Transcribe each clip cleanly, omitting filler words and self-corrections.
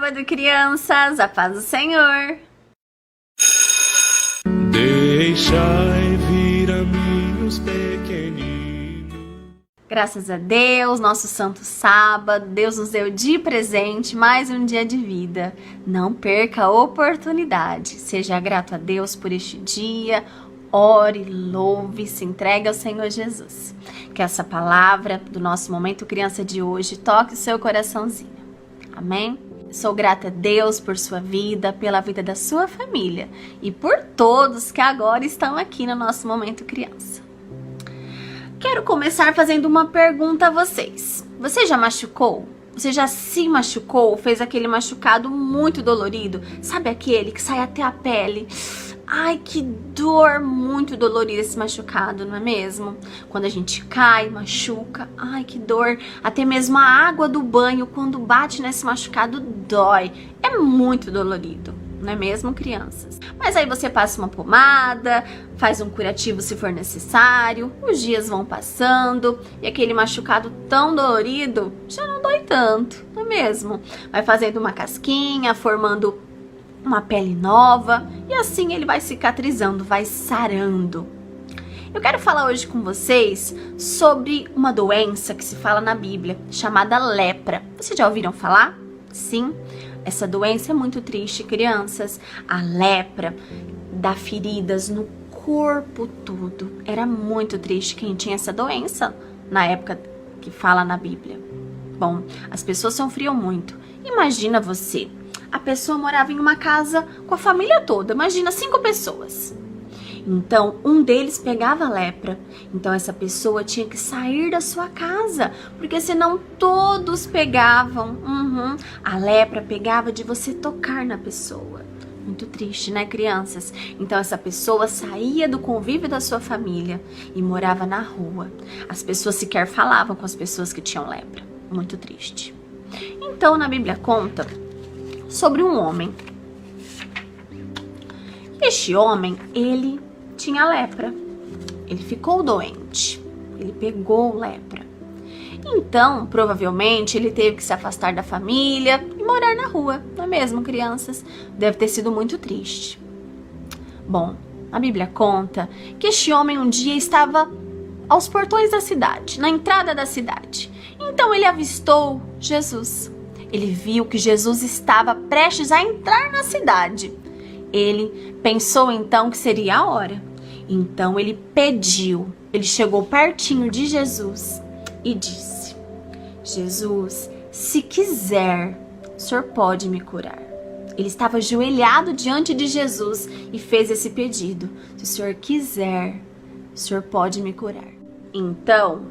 sábado, crianças! A paz do Senhor! Deixai vir a mim os pequeninos. Graças a Deus, nosso santo sábado, Deus nos deu de presente mais um dia de vida. Não perca a oportunidade. Seja grato a Deus por este dia. Ore, louve, se entregue ao Senhor Jesus. Que essa palavra do nosso Momento Criança de hoje toque o seu coraçãozinho. Amém? Sou grata a Deus por sua vida, pela vida da sua família e por todos que agora estão aqui no nosso Momento Criança. Quero começar fazendo uma pergunta a vocês. Você já machucou? Você já se machucou? Fez aquele machucado muito dolorido? Sabe aquele que sai até a pele? Ai, que dor, muito dolorida esse machucado, não é mesmo? Quando a gente cai, machuca, ai, que dor. Até mesmo a água do banho, quando bate nesse machucado, dói. É muito dolorido, não é mesmo, crianças? Mas aí você passa uma pomada, faz um curativo se for necessário, os dias vão passando e aquele machucado tão dolorido já não dói tanto, não é mesmo? Vai fazendo uma casquinha, formando uma pele nova e assim ele vai cicatrizando, vai sarando. Eu quero falar hoje com vocês sobre uma doença que se fala na Bíblia, chamada lepra. Vocês já ouviram falar? Sim, essa doença é muito triste, crianças. A lepra dá feridas no corpo todo. Era muito triste quem tinha essa doença na época que fala na Bíblia. Bom, as pessoas sofriam muito. Imagina você. A pessoa morava em uma casa com a família toda, imagina 5 pessoas. Então, um deles pegava lepra. Então, essa pessoa tinha que sair da sua casa, porque senão todos pegavam. A lepra pegava de você tocar na pessoa. Muito triste, né, crianças? Então, essa pessoa saía do convívio da sua família e morava na rua. As pessoas sequer falavam com as pessoas que tinham lepra. Muito triste. Então, na Bíblia conta sobre um homem. Este homem, ele tinha lepra. Ele ficou doente. Ele pegou lepra. Então, provavelmente, ele teve que se afastar da família e morar na rua. Não é mesmo, crianças? Deve ter sido muito triste. Bom, a Bíblia conta que este homem um dia estava aos portões da cidade, na entrada da cidade. Então, ele avistou Jesus. Ele viu que Jesus estava prestes a entrar na cidade. Ele pensou então que seria a hora. Então ele pediu, ele chegou pertinho de Jesus e disse: Jesus, se quiser, o Senhor pode me curar. Ele estava ajoelhado diante de Jesus e fez esse pedido: se o Senhor quiser, o Senhor pode me curar. Então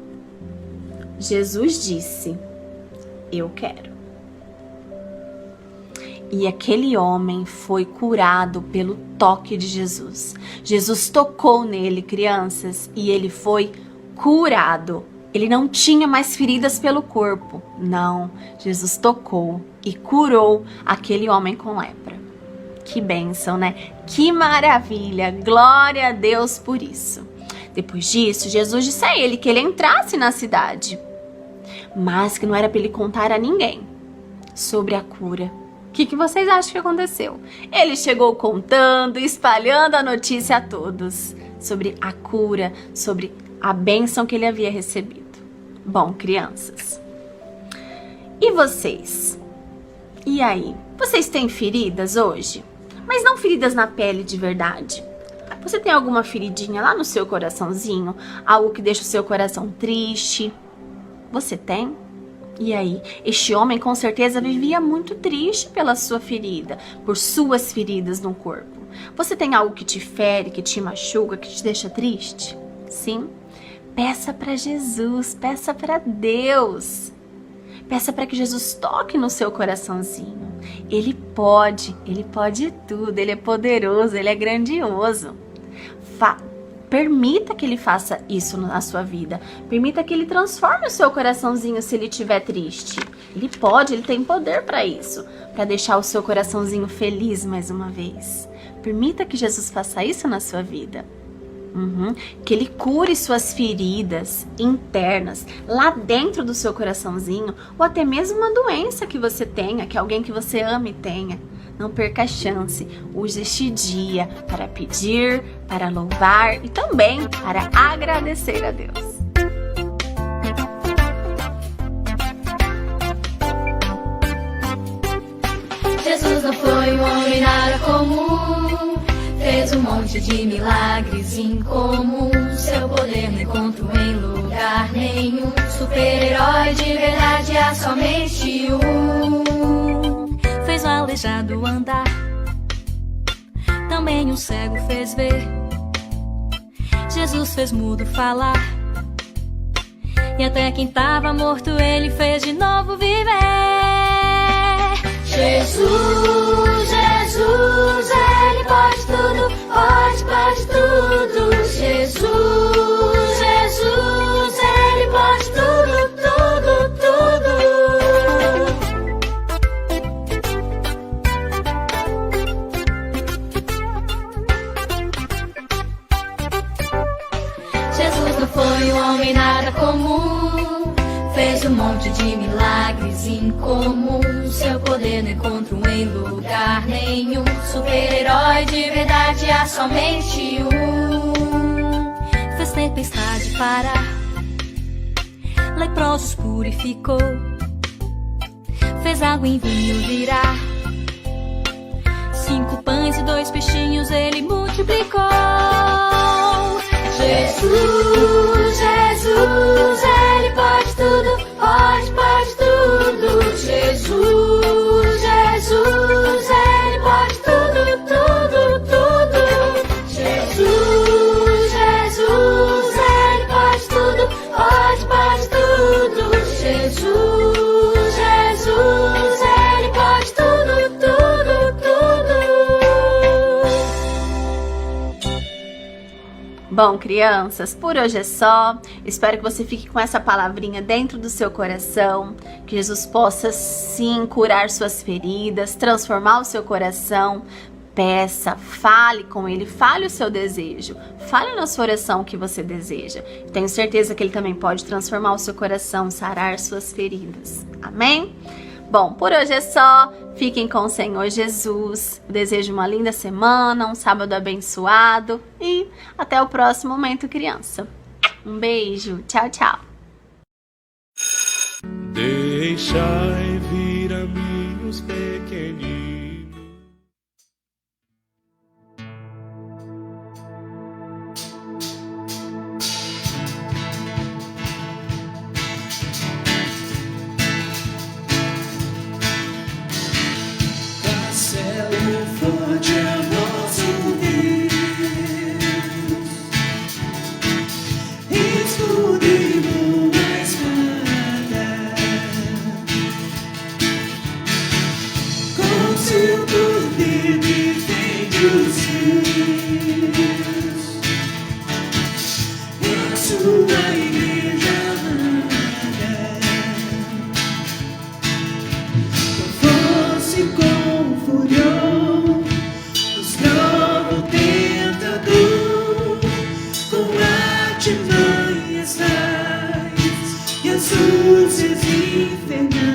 Jesus disse: eu quero. E aquele homem foi curado pelo toque de Jesus. Jesus tocou nele, crianças, e ele foi curado. Ele não tinha mais feridas pelo corpo. Não, Jesus tocou e curou aquele homem com lepra. Que bênção, né? Que maravilha! Glória a Deus por isso. Depois disso, Jesus disse a ele que ele entrasse na cidade, mas que não era para ele contar a ninguém sobre a cura. O que vocês acham que aconteceu? Ele chegou contando, espalhando a notícia a todos sobre a cura, sobre a bênção que ele havia recebido. Bom, crianças, e vocês? E aí? Vocês têm feridas hoje? Mas não feridas na pele de verdade. Você tem alguma feridinha lá no seu coraçãozinho? Algo que deixa o seu coração triste? Você tem? E aí, este homem com certeza vivia muito triste pela sua ferida, por suas feridas no corpo. Você tem algo que te fere, que te machuca, que te deixa triste? Sim? Peça para Jesus, peça para Deus. Peça para que Jesus toque no seu coraçãozinho. Ele pode tudo, Ele é poderoso, Ele é grandioso. Permita que Ele faça isso na sua vida. Permita que Ele transforme o seu coraçãozinho se Ele estiver triste. Ele pode, Ele tem poder para isso. Para deixar o seu coraçãozinho feliz mais uma vez. Permita que Jesus faça isso na sua vida. Que Ele cure suas feridas internas, lá dentro do seu coraçãozinho, ou até mesmo uma doença que você tenha, que alguém que você ame tenha. Não perca a chance. Use este dia para pedir, para louvar e também para agradecer a Deus. Jesus não foi um homem nada comum, fez um monte de milagres incomum. Seu poder não encontro em lugar nenhum. Super-herói de verdade há somente um. Fez o aleijado andar, também um cego fez ver. Jesus fez mudo falar, e até quem tava morto Ele fez de novo viver. Jesus, Jesus, Ele pode tudo, pode tudo. Jesus, Jesus, Ele pode tudo, tudo, tudo. Jesus não foi um homem nada comum, fez um monte de milagres incomum. Seu poder não encontro em lugar nenhum. Super-herói de verdade há somente um. Fez tempestade parar, leprosos purificou. Fez água em vinho virar, 5 pães e 2 peixinhos Ele multiplicou. Jesus, Jesus, Ele pode tudo, pode tudo. Jesus, Jesus, Ele pode tudo, tudo, tudo. Jesus, Jesus, Ele pode tudo, pode tudo. Jesus, Jesus, Ele pode tudo, tudo, tudo. Bom, crianças, por hoje é só. Espero que você fique com essa palavrinha dentro do seu coração, que Jesus possa sim curar suas feridas, transformar o seu coração. Peça, fale com Ele, fale o seu desejo, fale na sua oração o que você deseja. Tenho certeza que Ele também pode transformar o seu coração, sarar suas feridas. Amém? Bom, por hoje é só. Fiquem com o Senhor Jesus. Desejo uma linda semana, um sábado abençoado e até o próximo Momento Criança. Um beijo. Tchau, tchau. Deixai vir a mim os pequeninos. Castelo forte é nosso Deus, escudo e boa espada, com seu poder defende os seus, a sua igreja amada, com força e com furor, nos novo tentador, com artimanhas tais e astúcias infernais,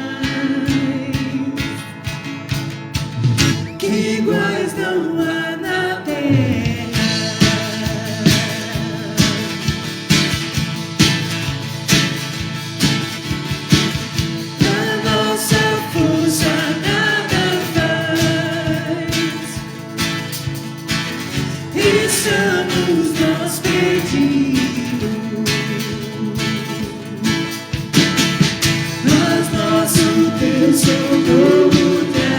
que iguais não há na terra. A nossa força nada faz, estamos nós perdidos, mas nosso Deus socorro traz.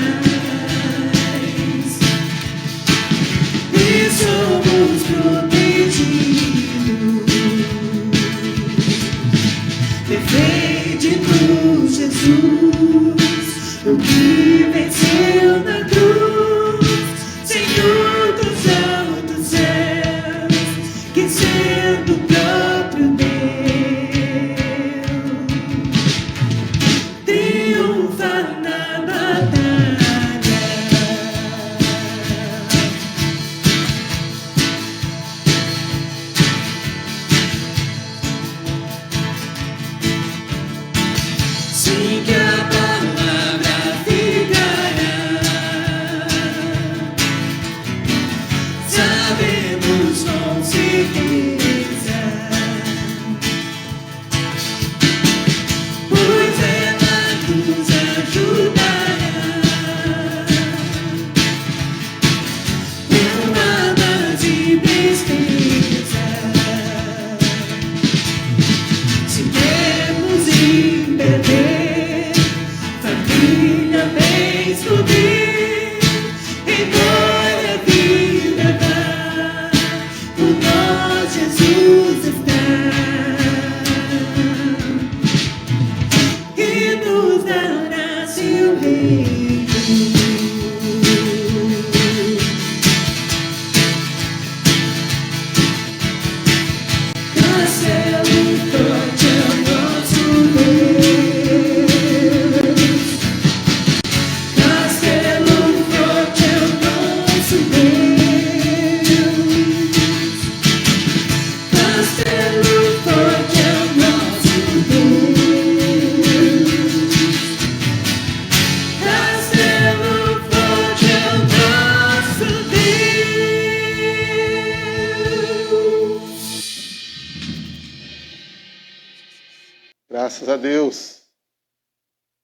Graças a Deus.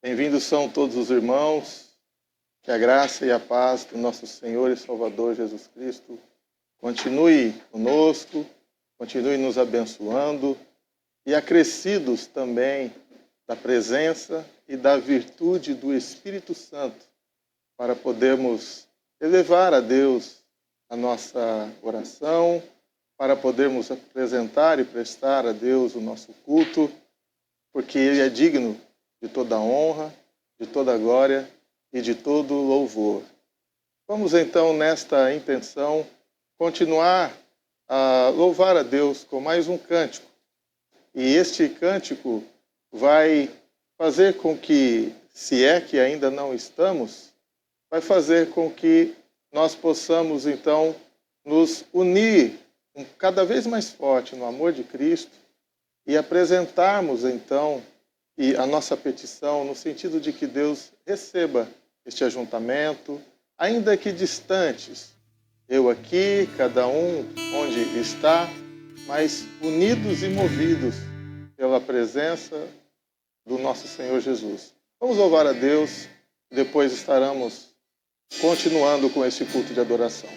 Bem-vindos são todos os irmãos. Que a graça e a paz do nosso Senhor e Salvador Jesus Cristo continue conosco, continue nos abençoando e acrescidos também da presença e da virtude do Espírito Santo para podermos elevar a Deus a nossa oração, para podermos apresentar e prestar a Deus o nosso culto, porque Ele é digno de toda honra, de toda glória e de todo louvor. Vamos então, nesta intenção, continuar a louvar a Deus com mais um cântico. E este cântico vai fazer com que, se é que ainda não estamos, vai fazer com que nós possamos então nos unir cada vez mais forte no amor de Cristo e apresentarmos então a nossa petição no sentido de que Deus receba este ajuntamento, ainda que distantes, eu aqui, cada um onde está, mas unidos e movidos pela presença do nosso Senhor Jesus. Vamos louvar a Deus, depois estaremos continuando com este culto de adoração.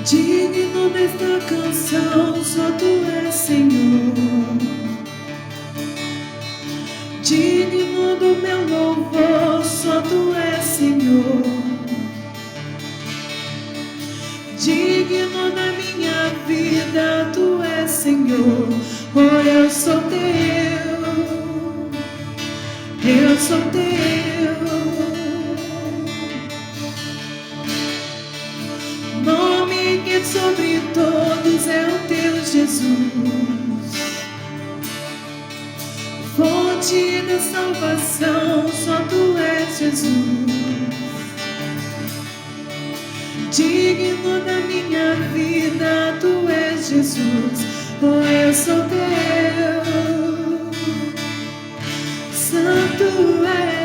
Digno desta canção, só Tu és, Senhor. Digno do meu louvor, só Tu és, Senhor. Digno da minha vida, Tu és, Senhor. Oh, eu sou Teu, eu sou Teu. Nome que sobre todos é o Teu Jesus. Fonte da salvação, só Tu és Jesus. Digno da minha vida, Tu és Jesus. Oh, eu sou Teu, Santo és.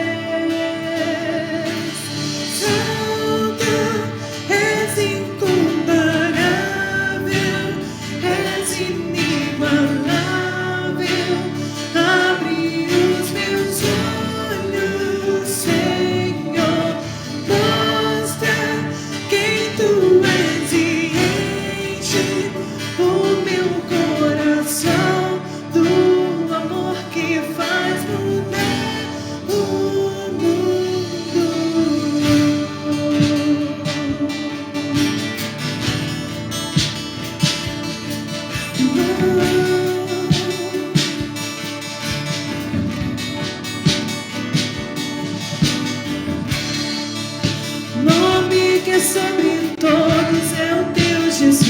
Sobre todos é o Teu Jesus,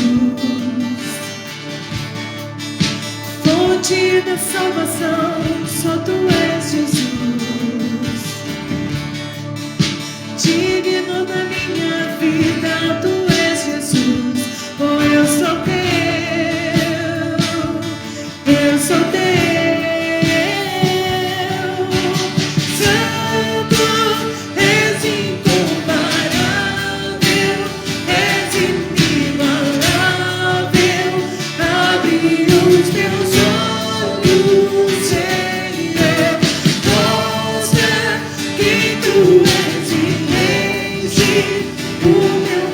fonte da salvação, só Tu és Jesus. Digno da minha vida, Tu és Jesus. Oh, eu sou Teu, eu sou Teu. O meu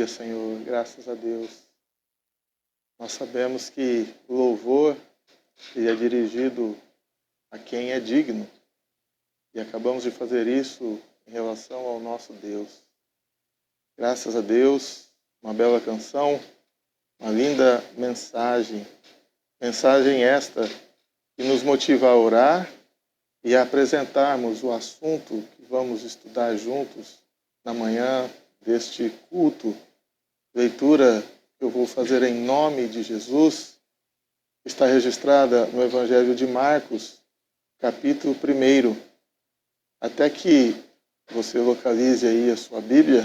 Aleluia, Senhor. Graças a Deus. Nós sabemos que o louvor ele é dirigido a quem é digno. E acabamos de fazer isso em relação ao nosso Deus. Graças a Deus, uma bela canção, uma linda mensagem. Mensagem esta que nos motiva a orar e a apresentarmos o assunto que vamos estudar juntos na manhã deste culto. Leitura que eu vou fazer em nome de Jesus está registrada no Evangelho de Marcos, capítulo 1. Até que você localize aí a sua Bíblia,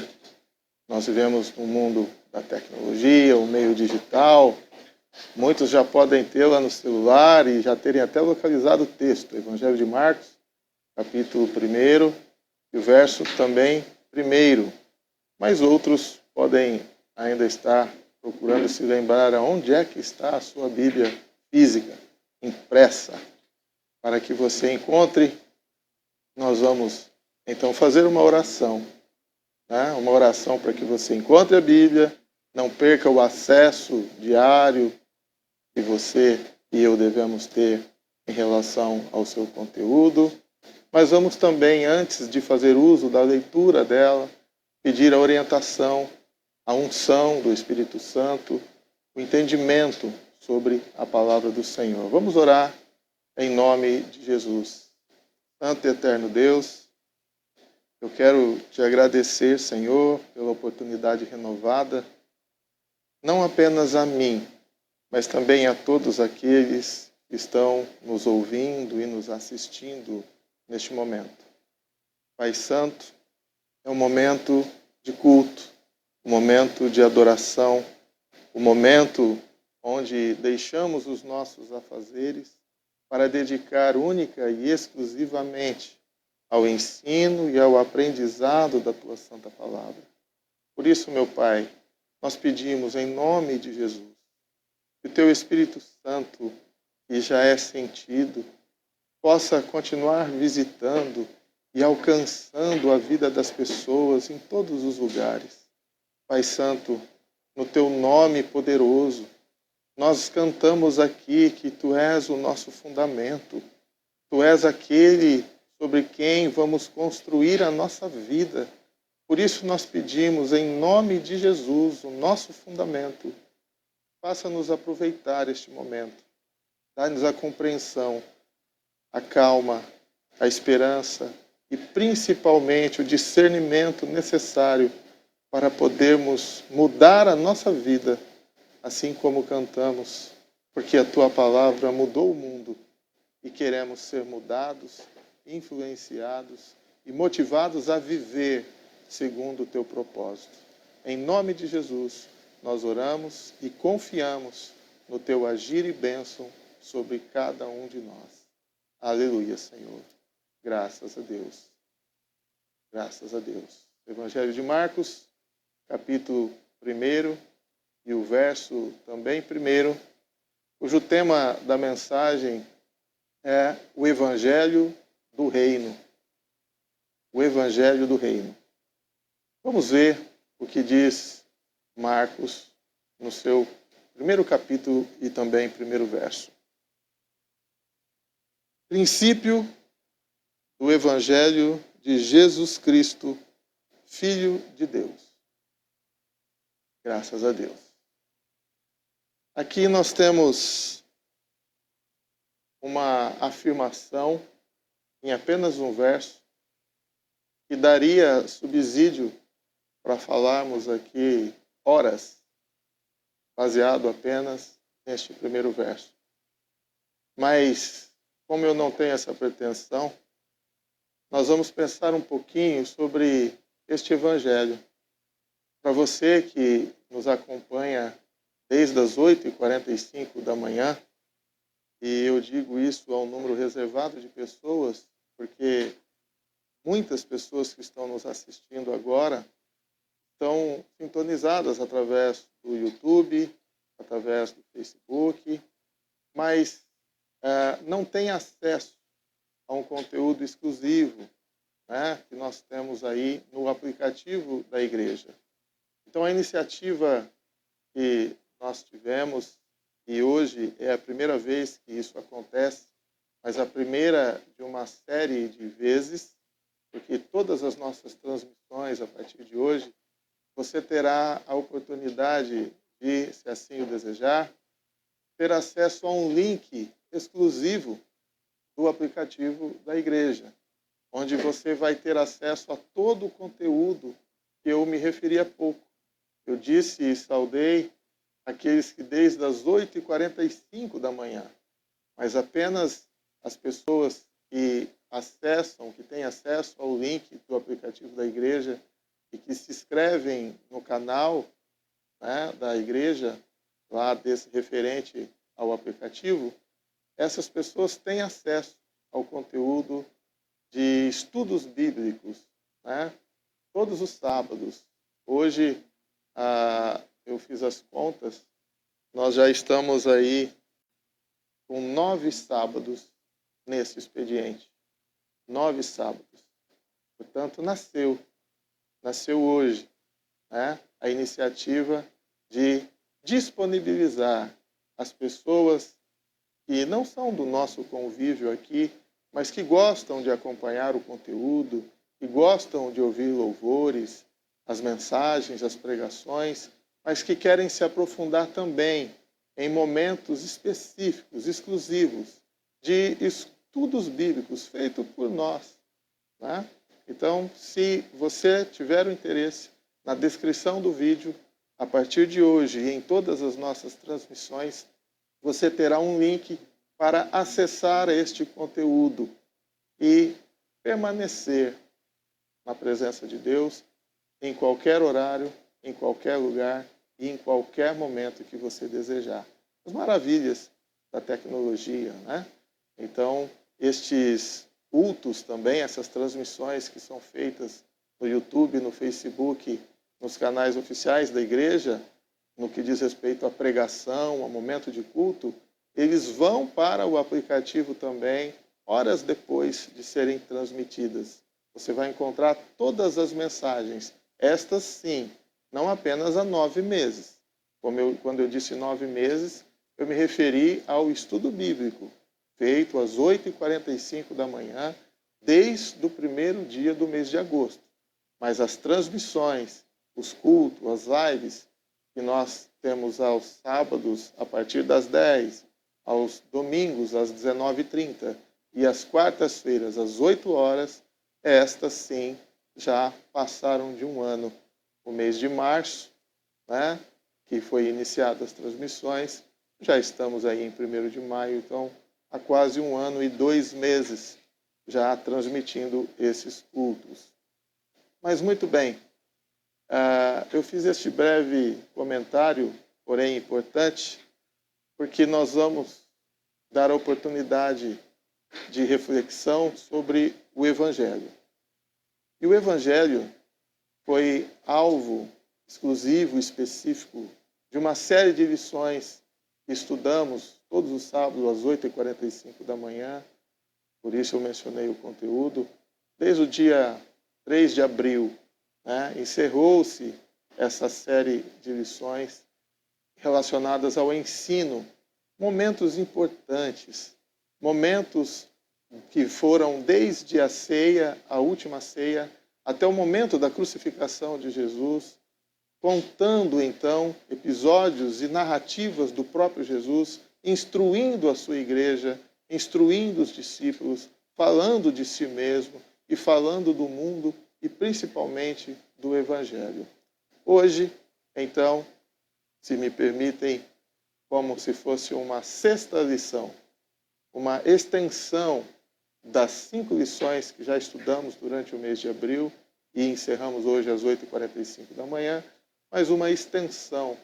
nós vivemos no mundo da tecnologia, o meio digital. Muitos já podem tê-la no celular e já terem até localizado o texto. Evangelho de Marcos, capítulo 1, e o verso também 1. Mas outros podem ainda estar procurando se lembrar aonde é que está a sua Bíblia física, impressa, para que você encontre. Nós vamos então fazer uma oração, né? Uma oração para que você encontre a Bíblia, não perca o acesso diário que você e eu devemos ter em relação ao seu conteúdo. Mas vamos também, antes de fazer uso da leitura dela, pedir a orientação, a unção do Espírito Santo, o entendimento sobre a palavra do Senhor. Vamos orar em nome de Jesus. Santo e eterno Deus, eu quero te agradecer, Senhor, pela oportunidade renovada, não apenas a mim, mas também a todos aqueles que estão nos ouvindo e nos assistindo neste momento. Pai Santo, é um momento de culto, um momento de adoração, um momento onde deixamos os nossos afazeres para dedicar única e exclusivamente ao ensino e ao aprendizado da Tua Santa Palavra. Por isso, meu Pai, nós pedimos em nome de Jesus que o Teu Espírito Santo, que já é sentido, possa continuar visitando e alcançando a vida das pessoas em todos os lugares. Pai Santo, no Teu nome poderoso, nós cantamos aqui que Tu és o nosso fundamento. Tu és aquele sobre quem vamos construir a nossa vida. Por isso nós pedimos, em nome de Jesus, o nosso fundamento. Faça-nos aproveitar este momento. Dá-nos a compreensão, a calma, a esperança e principalmente o discernimento necessário para podermos mudar a nossa vida, assim como cantamos, porque a Tua palavra mudou o mundo e queremos ser mudados, influenciados e motivados a viver segundo o Teu propósito. Em nome de Jesus, nós oramos e confiamos no Teu agir e bênção sobre cada um de nós. Aleluia, Senhor. Graças a Deus. Graças a Deus. Evangelho de Marcos, capítulo 1 e o verso também 1, cujo tema da mensagem é o Evangelho do Reino. O Evangelho do Reino. Vamos ver o que diz Marcos no seu 1º capítulo e também 1º verso. Princípio do Evangelho de Jesus Cristo, Filho de Deus. Graças a Deus. Aqui nós temos uma afirmação em apenas um verso que daria subsídio para falarmos aqui horas, baseado apenas neste 1º verso. Mas, como eu não tenho essa pretensão, nós vamos pensar um pouquinho sobre este Evangelho. Para você que nos acompanha desde as 8h45 da manhã, e eu digo isso a um número reservado de pessoas, porque muitas pessoas que estão nos assistindo agora estão sintonizadas através do YouTube, através do Facebook, mas não têm acesso a um conteúdo exclusivo, né, que nós temos aí no aplicativo da igreja. Então, a iniciativa que nós tivemos, e hoje é a primeira vez que isso acontece, mas a primeira de uma série de vezes, porque todas as nossas transmissões, a partir de hoje, você terá a oportunidade de, se assim o desejar, ter acesso a um link exclusivo do aplicativo da igreja, onde você vai ter acesso a todo o conteúdo que eu me referi há pouco. Eu disse e saudei aqueles que desde as 8h45 da manhã, mas apenas as pessoas que acessam, que têm acesso ao link do aplicativo da igreja e que se inscrevem no canal, né, da igreja, lá desse referente ao aplicativo, essas pessoas têm acesso ao conteúdo de estudos bíblicos, né, todos os sábados. Hoje, eu fiz as contas, nós já estamos aí com 9 sábados nesse expediente. 9 sábados. Portanto, nasceu hoje, né, a iniciativa de disponibilizar as pessoas que não são do nosso convívio aqui, mas que gostam de acompanhar o conteúdo, que gostam de ouvir louvores, as mensagens, as pregações, mas que querem se aprofundar também em momentos específicos, exclusivos, de estudos bíblicos feitos por nós, né? Então, se você tiver o interesse, na descrição do vídeo, a partir de hoje e em todas as nossas transmissões, você terá um link para acessar este conteúdo e permanecer na presença de Deus em qualquer horário, em qualquer lugar e em qualquer momento que você desejar. As maravilhas da tecnologia, né? Então, estes cultos também, essas transmissões que são feitas no YouTube, no Facebook, nos canais oficiais da igreja, no que diz respeito à pregação, ao momento de culto, eles vão para o aplicativo também, horas depois de serem transmitidas. Você vai encontrar todas as mensagens, estas sim, não apenas há 9 meses. Quando eu disse 9 meses, eu me referi ao estudo bíblico, feito às 8h45 da manhã, desde o primeiro dia do mês de agosto. Mas as transmissões, os cultos, as lives, que nós temos aos sábados, a partir das 10, aos domingos, às 19h30, e às quartas-feiras, às 8 horas, estas sim já passaram de um ano. O mês de março, né, que foi iniciado as transmissões, já estamos aí em 1º de maio, então há quase 1 ano e 2 meses já transmitindo esses cultos. Mas muito bem, eu fiz este breve comentário, porém importante, porque nós vamos dar a oportunidade de reflexão sobre o Evangelho. E o Evangelho foi alvo exclusivo, específico, de uma série de lições que estudamos todos os sábados às 8h45 da manhã, por isso eu mencionei o conteúdo. Desde o dia 3 de abril, né, encerrou-se essa série de lições relacionadas ao ensino, momentos importantes, momentos que foram desde a ceia, a última ceia, até o momento da crucificação de Jesus, contando então episódios e narrativas do próprio Jesus, instruindo a sua igreja, instruindo os discípulos, falando de si mesmo e falando do mundo e principalmente do Evangelho. Hoje, então, se me permitem, como se fosse uma 6ª lição, uma extensão das 5 lições que já estudamos durante o mês de abril e encerramos hoje às 8h45 da manhã, mas uma extensão,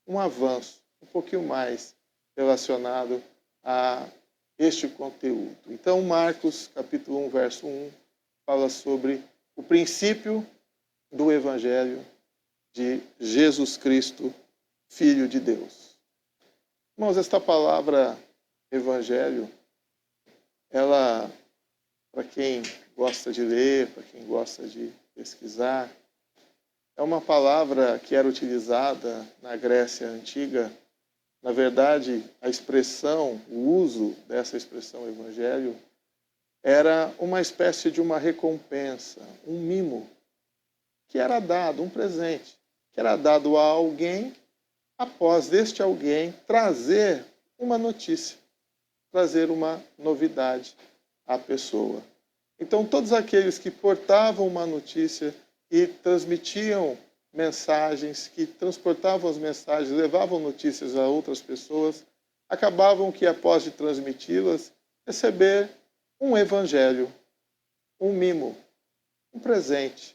um avanço, um pouquinho mais relacionado a este conteúdo. Então, Marcos, capítulo 1, verso 1, fala sobre o princípio do Evangelho de Jesus Cristo, Filho de Deus. Irmãos, esta palavra Evangelho, ela, para quem gosta de ler, para quem gosta de pesquisar, é uma palavra que era utilizada na Grécia Antiga. Na verdade, a expressão, o uso dessa expressão evangelho, era uma espécie de uma recompensa, um mimo, que era dado, um presente, que era dado a alguém, após este alguém trazer uma notícia, trazer uma novidade à pessoa. Então, todos aqueles que portavam uma notícia e transmitiam mensagens, que transportavam as mensagens, levavam notícias a outras pessoas, acabavam que, após de transmiti-las, receber um evangelho, um mimo, um presente,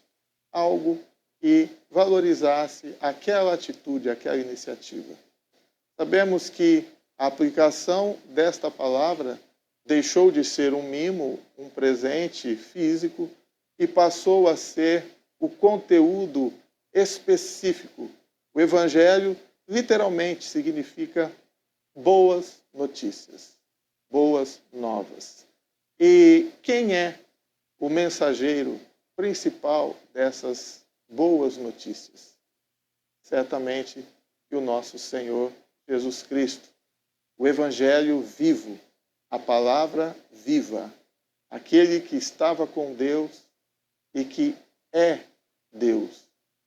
algo que valorizasse aquela atitude, aquela iniciativa. Sabemos que a aplicação desta palavra deixou de ser um mimo, um presente físico, e passou a ser o conteúdo específico. O evangelho literalmente significa boas notícias, boas novas. E quem é o mensageiro principal dessas boas notícias? Certamente que o nosso Senhor Jesus Cristo, o evangelho vivo, a palavra viva, aquele que estava com Deus e que é Deus,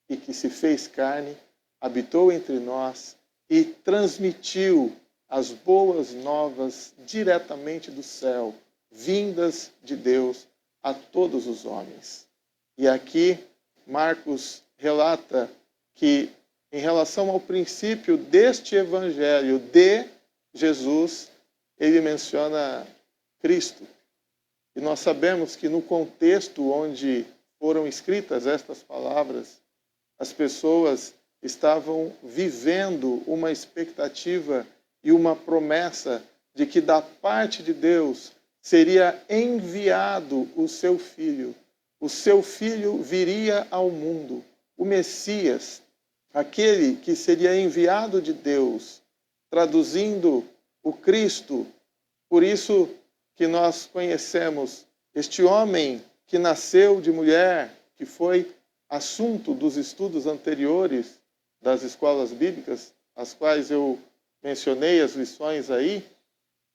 e que se fez carne, habitou entre nós e transmitiu as boas novas diretamente do céu, vindas de Deus a todos os homens. E aqui Marcos relata que, em relação ao princípio deste evangelho de Jesus, ele menciona Cristo. E nós sabemos que no contexto onde foram escritas estas palavras, as pessoas estavam vivendo uma expectativa e uma promessa de que da parte de Deus seria enviado o seu Filho. O seu Filho viria ao mundo, o Messias, aquele que seria enviado de Deus, traduzindo o Cristo. Por isso que nós conhecemos este homem que nasceu de mulher, que foi assunto dos estudos anteriores das escolas bíblicas, as quais eu mencionei as lições aí.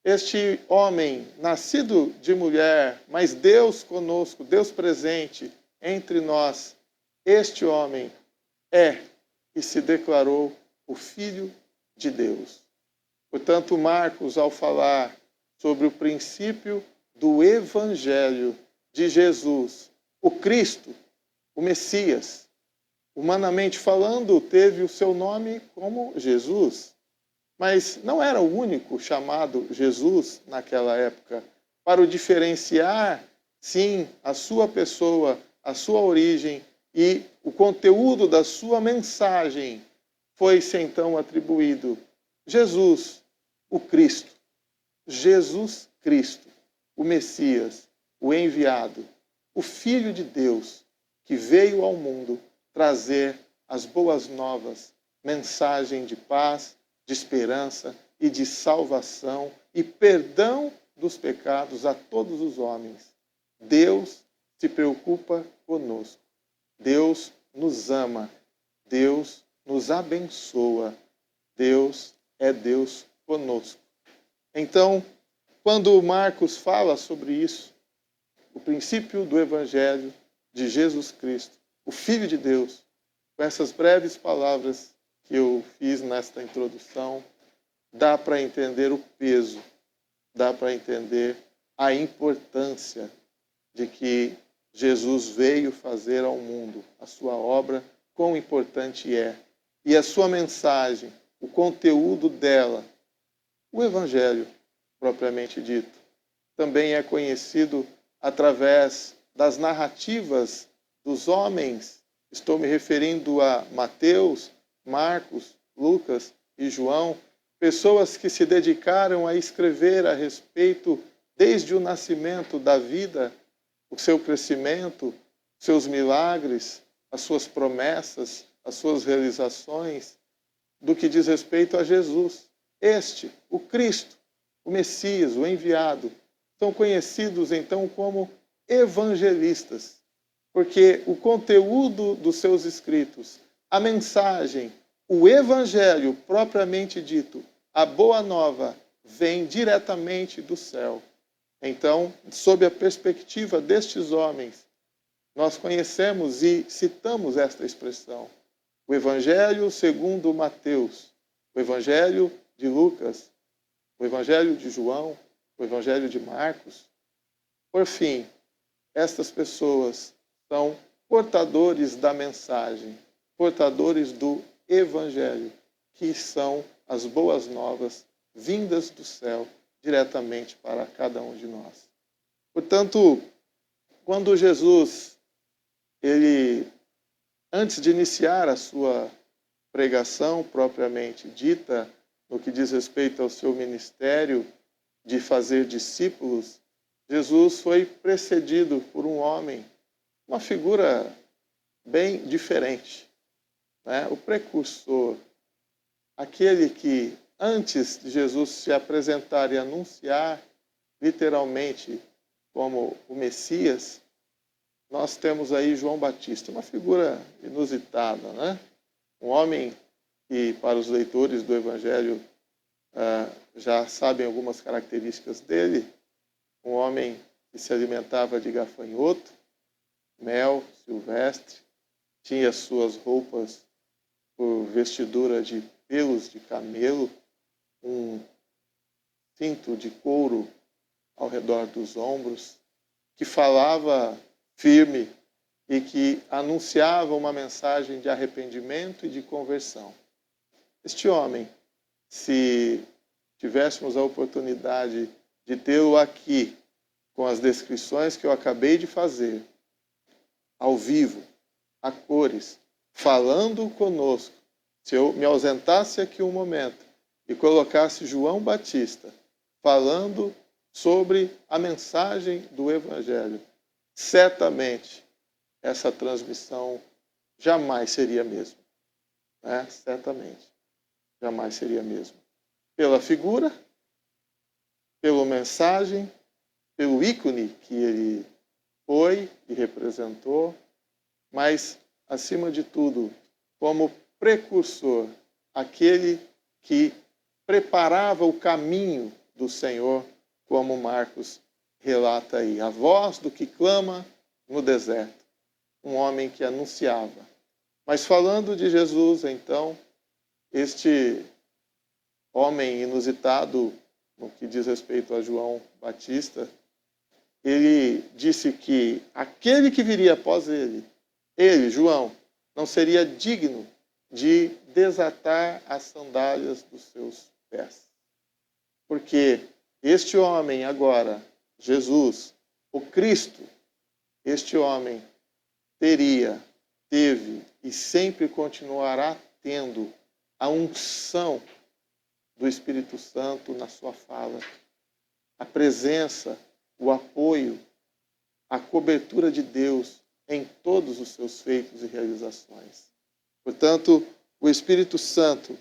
Este homem, nascido de mulher, mas Deus conosco, Deus presente entre nós, este homem é e se declarou o Filho de Deus. Portanto, Marcos, ao falar sobre o princípio do Evangelho de Jesus, o Cristo, o Messias, humanamente falando, teve o seu nome como Jesus, mas não era o único chamado Jesus naquela época. Para o diferenciar, sim, a sua pessoa, a sua origem e o conteúdo da sua mensagem, foi-se então atribuído Jesus, o Cristo, Jesus Cristo, o Messias, o enviado, o Filho de Deus, que veio ao mundo trazer as boas novas, mensagem de paz, de esperança e de salvação e perdão dos pecados a todos os homens. Deus se preocupa conosco. Deus nos ama. Deus nos abençoa. Deus é Deus conosco. Então, quando Marcos fala sobre isso, o princípio do Evangelho de Jesus Cristo, o Filho de Deus, com essas breves palavras que eu fiz nesta introdução, dá para entender o peso, dá para entender a importância de que Jesus veio fazer ao mundo, a sua obra, quão importante é. E a sua mensagem, o conteúdo dela, o Evangelho propriamente dito, também é conhecido através das narrativas dos homens. Estou me referindo a Mateus, Marcos, Lucas e João, pessoas que se dedicaram a escrever a respeito, desde o nascimento da vida, o seu crescimento, seus milagres, as suas promessas, as suas realizações, do que diz respeito a Jesus. Este, o Cristo, o Messias, o enviado, são conhecidos então como evangelistas. porque o conteúdo dos seus escritos, a mensagem, o evangelho propriamente dito, a boa nova, vem diretamente do céu. Então, sob a perspectiva destes homens, nós conhecemos e citamos esta expressão. O Evangelho segundo Mateus, o Evangelho de Lucas, o Evangelho de João, o Evangelho de Marcos. Por fim, estas pessoas são portadores da mensagem, portadores do Evangelho, que são as boas novas vindas do céu diretamente para cada um de nós. Portanto, quando Jesus, antes de iniciar a sua pregação propriamente dita, no que diz respeito ao seu ministério de fazer discípulos, Jesus foi precedido por um homem, uma figura bem diferente, né? O precursor, aquele que, antes de Jesus se apresentar e anunciar literalmente como o Messias, nós temos aí João Batista, uma figura inusitada, né? Um homem que, para os leitores do Evangelho, já sabem algumas características dele. Um homem que se alimentava de gafanhoto, mel silvestre, tinha suas roupas por vestidura de pelos de camelo, um cinto de couro ao redor dos ombros, que falava firme e que anunciava uma mensagem de arrependimento e de conversão. Este homem, se tivéssemos a oportunidade de tê-lo aqui, com as descrições que eu acabei de fazer, ao vivo, a cores, falando conosco, se eu me ausentasse aqui um momento e colocasse João Batista falando sobre a mensagem do Evangelho, certamente essa transmissão jamais seria a mesma. Né? Certamente, jamais seria a mesma. Pela figura, pela mensagem, pelo ícone que ele foi e representou, mas, acima de tudo, como precursor, aquele que preparava o caminho do Senhor, como Marcos relata aí, a voz do que clama no deserto, um homem que anunciava. Mas falando de Jesus, então, este homem inusitado, no que diz respeito a João Batista, ele disse que aquele que viria após ele, João, não seria digno de desatar as sandálias dos seus pés. Porque este homem agora, Jesus, o Cristo, este homem teve e sempre continuará tendo a unção do Espírito Santo na sua fala, a presença, o apoio, a cobertura de Deus em todos os seus feitos e realizações. Portanto, o Espírito Santo,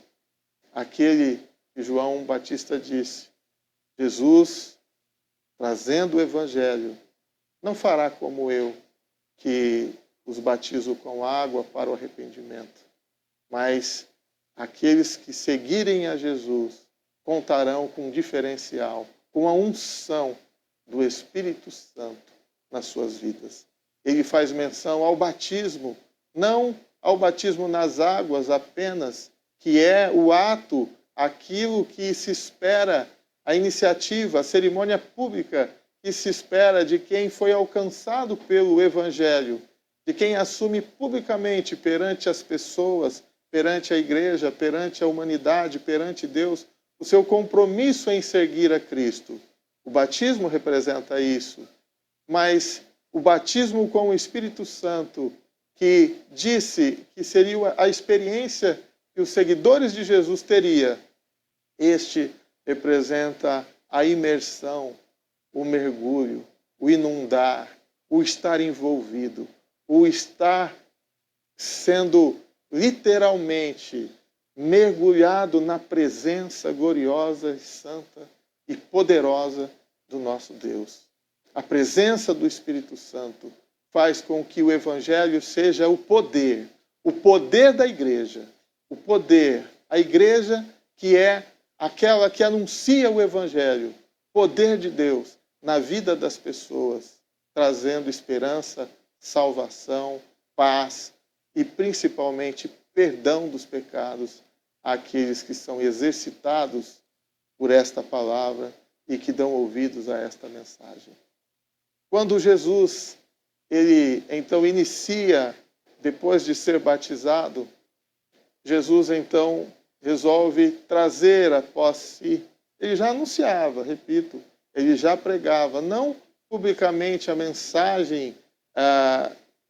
aquele que João Batista disse, Jesus, trazendo o Evangelho, não fará como eu, que os batizo com água para o arrependimento, mas aqueles que seguirem a Jesus contarão com um diferencial, com a unção do Espírito Santo nas suas vidas. Ele faz menção ao batismo, não ao batismo nas águas apenas, que é o ato, aquilo que se espera, a iniciativa, a cerimônia pública que se espera de quem foi alcançado pelo Evangelho, de quem assume publicamente perante as pessoas, perante a igreja, perante a humanidade, perante Deus, o seu compromisso em seguir a Cristo. O batismo representa isso, mas o batismo com o Espírito Santo, que disse que seria a experiência que os seguidores de Jesus teriam, este representa a imersão, o mergulho, o inundar, o estar envolvido, o estar sendo literalmente mergulhado na presença gloriosa e santa e poderosa do nosso Deus. A presença do Espírito Santo faz com que o Evangelho seja o poder da igreja. O poder, a igreja que é aquela que anuncia o Evangelho, poder de Deus na vida das pessoas, trazendo esperança, salvação, paz e principalmente perdão dos pecados àqueles que são exercitados por esta palavra e que dão ouvidos a esta mensagem. Quando Jesus, ele então inicia, depois de ser batizado, Jesus então resolve trazer após si. Ele já anunciava, repito, ele já pregava, não publicamente a mensagem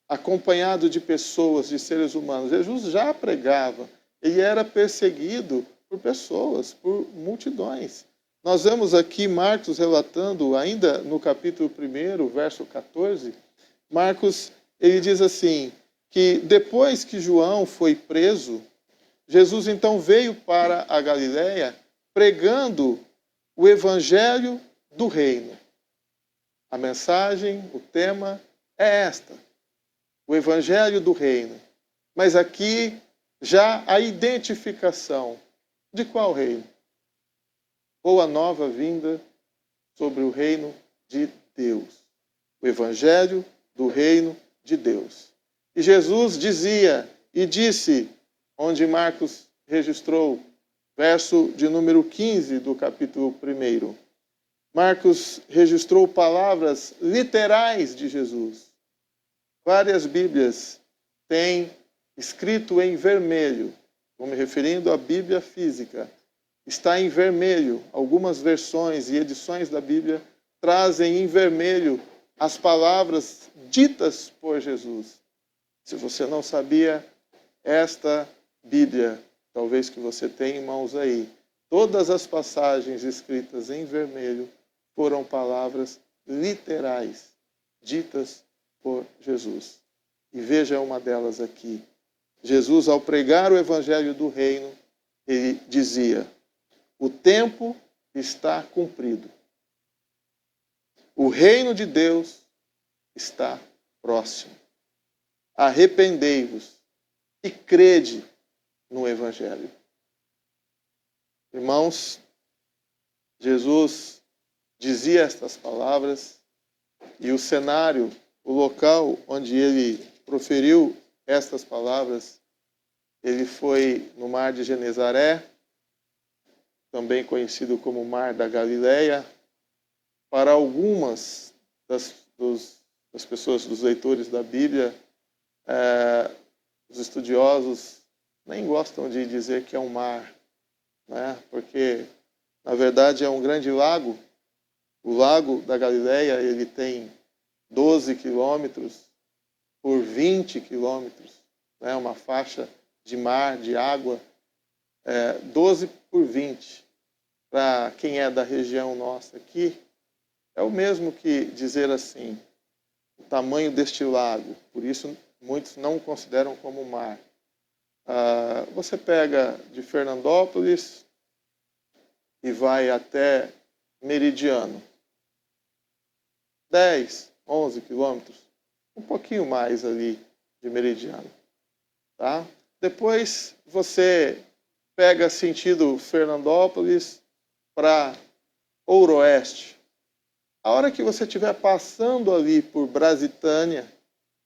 acompanhado de pessoas, de seres humanos. Jesus já pregava, ele era perseguido por pessoas, por multidões. Nós vemos aqui Marcos relatando, ainda no capítulo 1, verso 14, Marcos, ele diz assim, que depois que João foi preso, Jesus então veio para a Galileia pregando o evangelho do reino. A mensagem, o tema é esta, o evangelho do reino. Mas aqui já a identificação de qual reino? Ou a nova vinda sobre o reino de Deus. O evangelho do reino de Deus. E Jesus dizia e disse, onde Marcos registrou, verso de número 15 do capítulo 1. Marcos registrou palavras literais de Jesus. Várias Bíblias têm escrito em vermelho, estou me referindo à Bíblia física, está em vermelho. Algumas versões e edições da Bíblia trazem em vermelho as palavras ditas por Jesus. Se você não sabia, esta Bíblia, talvez que você tenha em mãos aí, todas as passagens escritas em vermelho foram palavras literais, ditas por Jesus. E veja uma delas aqui. Jesus, ao pregar o evangelho do reino, ele dizia, o tempo está cumprido. O reino de Deus está próximo. Arrependei-vos e crede no evangelho. Irmãos, Jesus dizia estas palavras e o cenário, o local onde ele proferiu estas palavras, ele foi no mar de Genezaré, também conhecido como Mar da Galileia. Para algumas das pessoas, dos leitores da Bíblia, os estudiosos nem gostam de dizer que é um mar, né? Porque, na verdade, é um grande lago. O lago da Galileia, ele tem 12 quilômetros por 20 quilômetros, né? Uma faixa de mar, de água, 12 por 20. Para quem é da região nossa aqui, é o mesmo que dizer assim, o tamanho deste lago. Por isso, muitos não o consideram como mar. Você pega de Fernandópolis e vai até Meridiano. 10, 11 quilômetros, um pouquinho mais ali de Meridiano. Tá? Depois você pega sentido Fernandópolis para Ouroeste. A hora que você estiver passando ali por Brasitânia,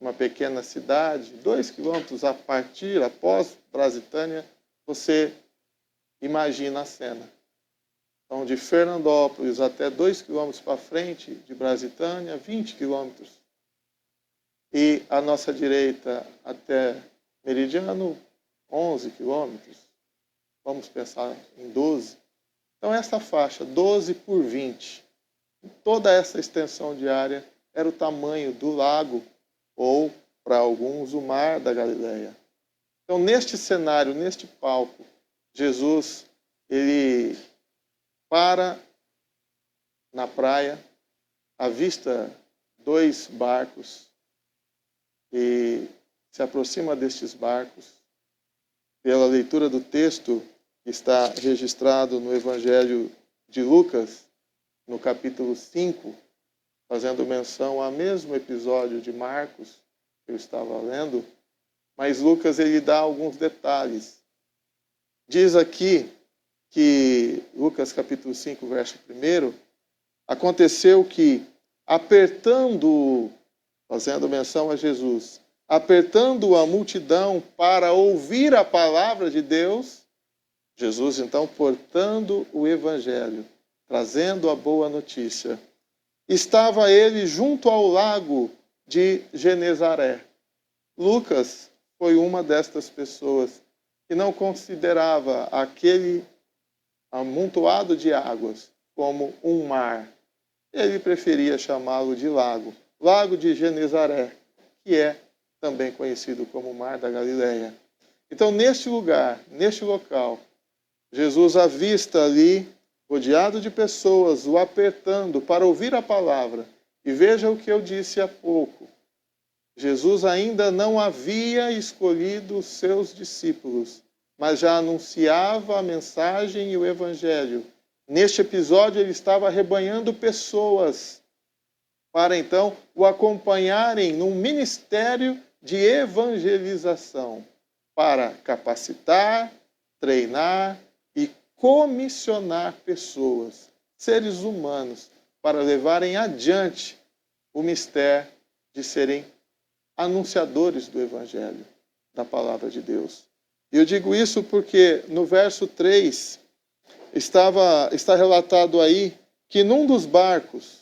uma pequena cidade, 2 quilômetros após Brasitânia, você imagina a cena. Então, de Fernandópolis até 2 quilômetros para frente de Brasitânia, 20 quilômetros. E à nossa direita até Meridiano, 11 quilômetros. Vamos pensar em 12. Então, essa faixa, 12 por 20, toda essa extensão de área era o tamanho do lago, ou, para alguns, o mar da Galileia. Então, neste cenário, neste palco, Jesus, ele para na praia, avista 2 barcos e se aproxima destes barcos. Pela leitura do texto que está registrado no Evangelho de Lucas, no capítulo 5, fazendo menção ao mesmo episódio de Marcos que eu estava lendo, mas Lucas ele dá alguns detalhes. Diz aqui que, Lucas capítulo 5, verso 1, aconteceu que, fazendo menção a Jesus, apertando a multidão para ouvir a palavra de Deus, Jesus então portando o evangelho, trazendo a boa notícia, estava ele junto ao lago de Genezaré. Lucas foi uma destas pessoas que não considerava aquele amontoado de águas como um mar. Ele preferia chamá-lo de lago, Lago de Genezaré, que é também conhecido como Mar da Galileia. Então, neste lugar, neste local, Jesus avista ali, rodeado de pessoas, o apertando para ouvir a palavra. E veja o que eu disse há pouco. Jesus ainda não havia escolhido os seus discípulos, mas já anunciava a mensagem e o evangelho. Neste episódio, ele estava arrebanhando pessoas para então o acompanharem num ministério de evangelização, para capacitar, treinar e comissionar pessoas, seres humanos, para levarem adiante o mistério de serem anunciadores do evangelho, da palavra de Deus. E eu digo isso porque no verso 3 está relatado aí que num dos barcos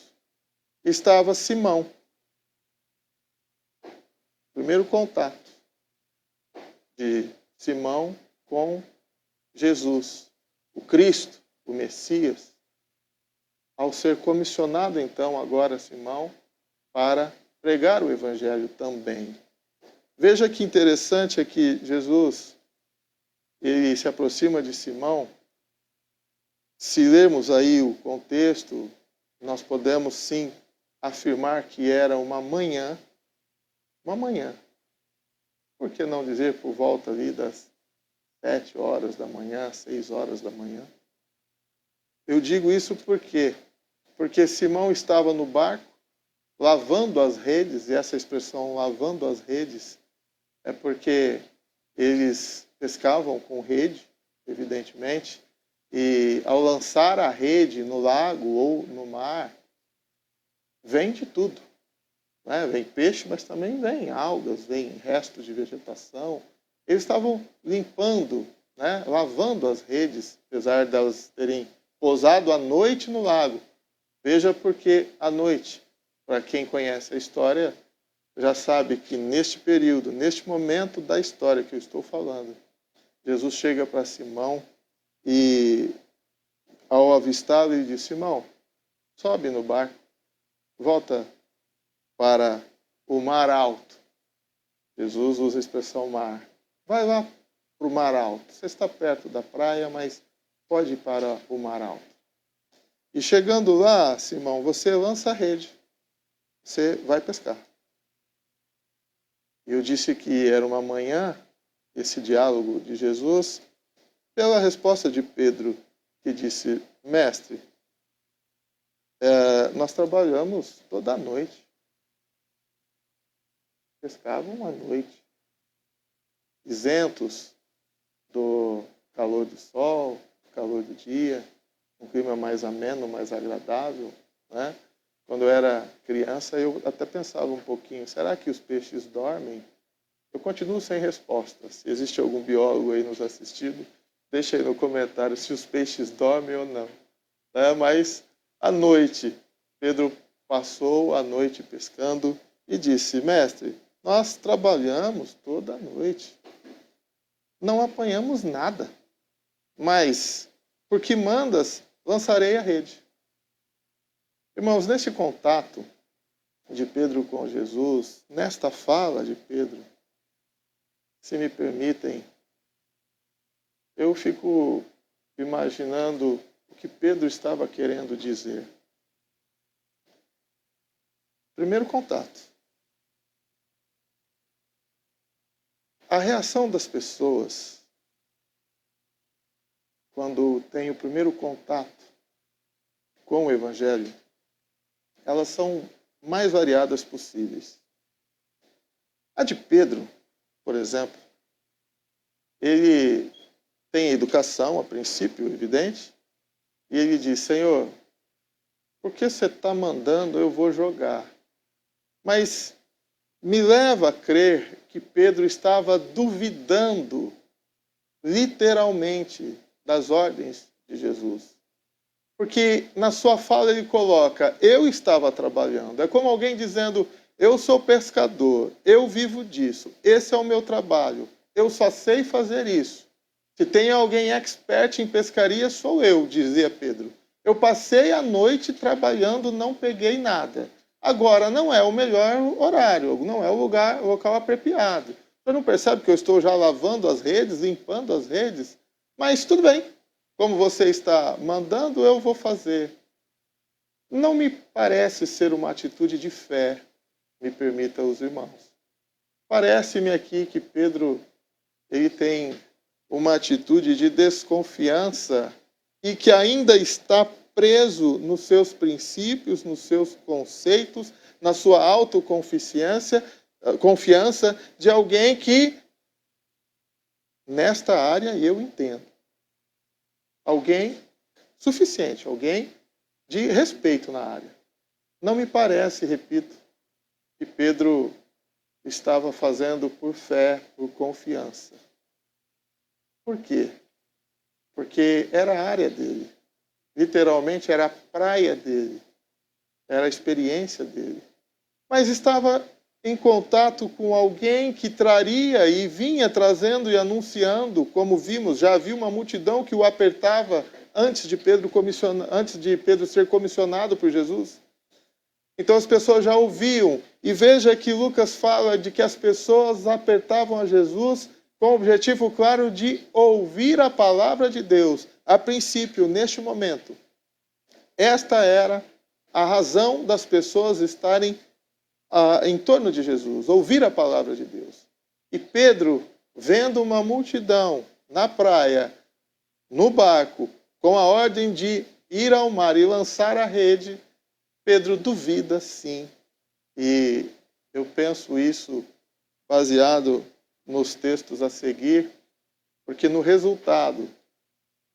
estava Simão. Primeiro contato de Simão com Jesus, o Cristo, o Messias, ao ser comissionado então agora Simão para pregar o evangelho também. Veja que interessante é que Jesus ele se aproxima de Simão. Se lermos aí o contexto, nós podemos sim afirmar que era uma manhã, por que não dizer por volta ali das 7 horas da manhã, 6 horas da manhã? Eu digo isso porque Simão estava no barco, lavando as redes, e essa expressão lavando as redes é porque eles pescavam com rede, evidentemente, e ao lançar a rede no lago ou no mar, vem de tudo. Né? Vem peixe, mas também vem algas, vem restos de vegetação. Eles estavam limpando, né? Lavando as redes, apesar de elas terem pousado à noite no lago. Veja porque à noite, para quem conhece a história, já sabe que neste período, neste momento da história que eu estou falando, Jesus chega para Simão e, ao avistá-lo, ele diz: Simão, sobe no barco, volta para o mar alto. Jesus usa a expressão mar. Vai lá para o mar alto. Você está perto da praia, mas pode ir para o mar alto. E chegando lá, Simão, você lança a rede. Você vai pescar. Eu disse que era uma manhã, esse diálogo de Jesus, pela resposta de Pedro, que disse: Mestre, nós trabalhamos toda a noite. Pescavam à noite, isentos do calor do sol, do calor do dia, um clima mais ameno, mais agradável, né? Quando eu era criança, eu até pensava um pouquinho, será que os peixes dormem? Eu continuo sem resposta. Se existe algum biólogo aí nos assistindo, deixa aí no comentário se os peixes dormem ou não. Mas à noite, Pedro passou a noite pescando e disse: Mestre, nós trabalhamos toda a noite. Não apanhamos nada. Mas, por que mandas, lançarei a rede. Irmãos, neste contato de Pedro com Jesus, nesta fala de Pedro, se me permitem, eu fico imaginando o que Pedro estava querendo dizer. Primeiro contato. A reação das pessoas quando tem o primeiro contato com o Evangelho elas são mais variadas possíveis. A de Pedro, por exemplo, ele tem educação, a princípio, evidente, e ele diz: Senhor, por que você está mandando eu vou jogar? Mas me leva a crer que Pedro estava duvidando, literalmente, das ordens de Jesus. Porque na sua fala ele coloca: eu estava trabalhando. É como alguém dizendo: eu sou pescador, eu vivo disso, esse é o meu trabalho, eu só sei fazer isso. Se tem alguém expert em pescaria, sou eu, dizia Pedro. Eu passei a noite trabalhando, não peguei nada. Agora, não é o melhor horário, não é o local apropriado. Você não percebe que eu estou já lavando as redes, limpando as redes? Mas tudo bem, como você está mandando, eu vou fazer. Não me parece ser uma atitude de fé, me permita os irmãos. Parece-me aqui que Pedro ele tem uma atitude de desconfiança e que ainda está preso nos seus princípios, nos seus conceitos, na sua autoconfiança de alguém que, nesta área, eu entendo. Alguém suficiente, alguém de respeito na área. Não me parece, repito, que Pedro estava fazendo por fé, por confiança. Por quê? Porque era a área dele. Literalmente era a praia dele. Era a experiência dele. Mas estava em contato com alguém que traria e vinha trazendo e anunciando, como vimos, já havia uma multidão que o apertava antes de Pedro ser comissionado por Jesus. Então as pessoas já ouviam. E veja que Lucas fala de que as pessoas apertavam a Jesus com o objetivo claro de ouvir a palavra de Deus. A princípio, neste momento, esta era a razão das pessoas estarem em torno de Jesus, ouvir a palavra de Deus. E Pedro, vendo uma multidão na praia, no barco, com a ordem de ir ao mar e lançar a rede, Pedro duvida, sim. E eu penso isso baseado nos textos a seguir, porque no resultado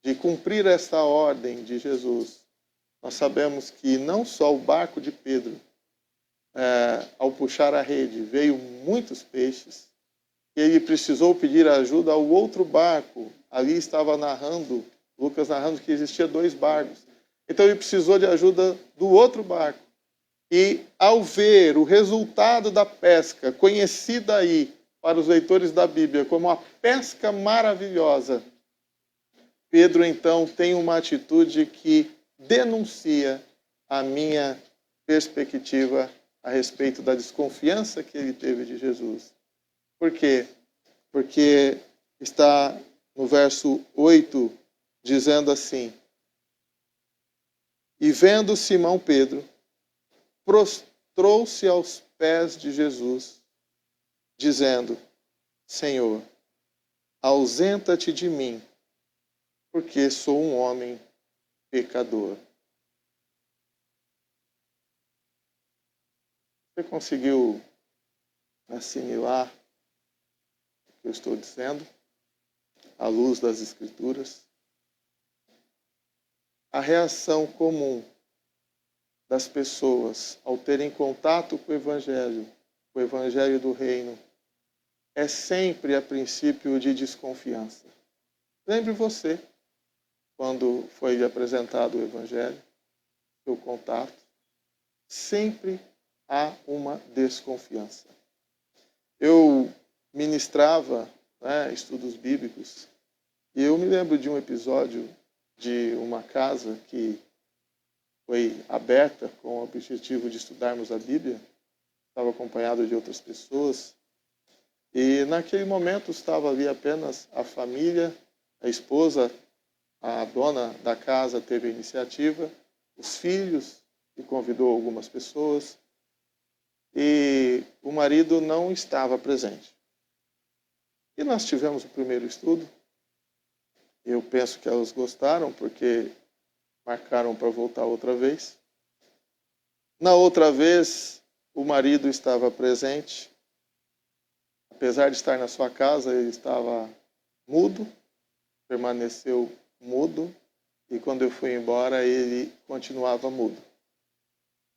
de cumprir essa ordem de Jesus, nós sabemos que não só o barco de Pedro, ao puxar a rede, veio muitos peixes, e ele precisou pedir ajuda ao outro barco. Ali estava Lucas narrando que existia 2 barcos. Então ele precisou de ajuda do outro barco. E ao ver o resultado da pesca, conhecida aí para os leitores da Bíblia como a pesca maravilhosa, Pedro então tem uma atitude que denuncia a minha perspectiva a respeito da desconfiança que ele teve de Jesus. Por quê? Porque está no verso 8 dizendo assim: e vendo Simão Pedro, prostrou-se aos pés de Jesus, dizendo: Senhor, ausenta-te de mim, porque sou um homem pecador. Você conseguiu assimilar o que eu estou dizendo, à luz das Escrituras? A reação comum das pessoas ao terem contato com o Evangelho do Reino, é sempre a princípio de desconfiança. Lembre você, quando foi lhe apresentado o Evangelho, seu contato, sempre há uma desconfiança. Eu ministrava estudos bíblicos e eu me lembro de um episódio de uma casa que foi aberta com o objetivo de estudarmos a Bíblia. Estava acompanhado de outras pessoas. E naquele momento estava ali apenas a família, a esposa, a dona da casa teve a iniciativa, os filhos, e convidou algumas pessoas, e o marido não estava presente. E nós tivemos o primeiro estudo. Eu penso que elas gostaram, porque marcaram para voltar outra vez. Na outra vez, o marido estava presente. Apesar de estar na sua casa, ele estava mudo, permaneceu mudo, e quando eu fui embora, ele continuava mudo.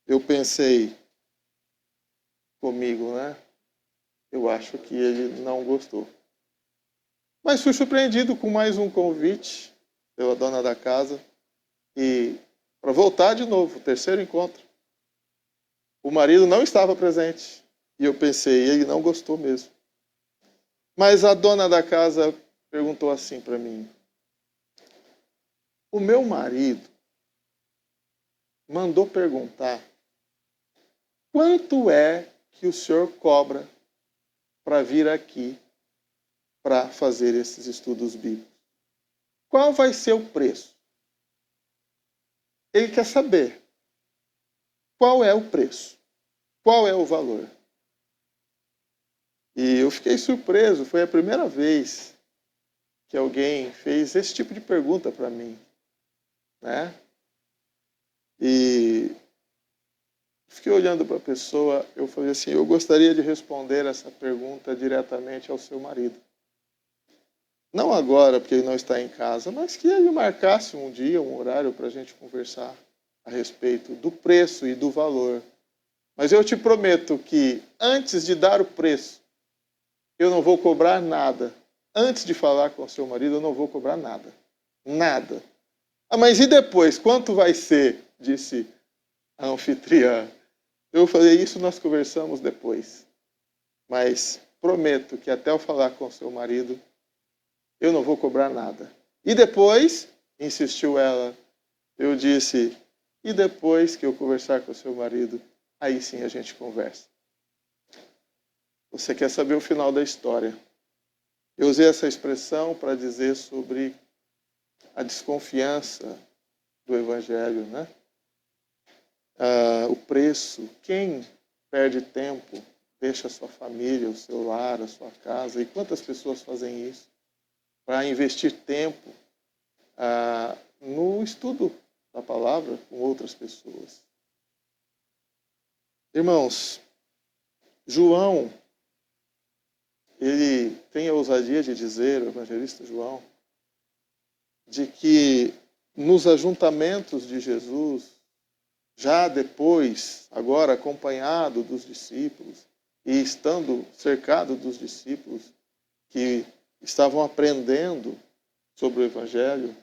Eu pensei comigo, né? Eu acho que ele não gostou. Mas fui surpreendido com mais um convite pela dona da casa e para voltar de novo, o terceiro encontro. O marido não estava presente e eu pensei, ele não gostou mesmo. Mas a dona da casa perguntou assim para mim: o meu marido mandou perguntar quanto é que o senhor cobra para vir aqui para fazer esses estudos bíblicos? Qual vai ser o preço? Ele quer saber qual é o preço, qual é o valor. E eu fiquei surpreso, foi a primeira vez que alguém fez esse tipo de pergunta para mim, né? E fiquei olhando para a pessoa, eu falei assim, eu gostaria de responder essa pergunta diretamente ao seu marido. Não agora, porque ele não está em casa, mas que ele marcasse um dia, um horário para a gente conversar a respeito do preço e do valor. Mas eu te prometo que antes de dar o preço, eu não vou cobrar nada. Antes de falar com o seu marido, eu não vou cobrar nada. Nada. Ah, mas e depois? Quanto vai ser? Disse a anfitriã. Eu falei, isso nós conversamos depois. Mas prometo que até eu falar com o seu marido, eu não vou cobrar nada. E depois, insistiu ela, eu disse, e depois que eu conversar com o seu marido, aí sim a gente conversa. Você quer saber o final da história? Eu usei essa expressão para dizer sobre a desconfiança do Evangelho, né? O preço. Quem perde tempo, deixa a sua família, o seu lar, a sua casa. E quantas pessoas fazem isso? Para investir tempo no estudo da palavra com outras pessoas. Irmãos, João, ele tem a ousadia de dizer, o evangelista João, de que nos ajuntamentos de Jesus, já depois, agora acompanhado dos discípulos, e estando cercado dos discípulos que estavam aprendendo sobre o Evangelho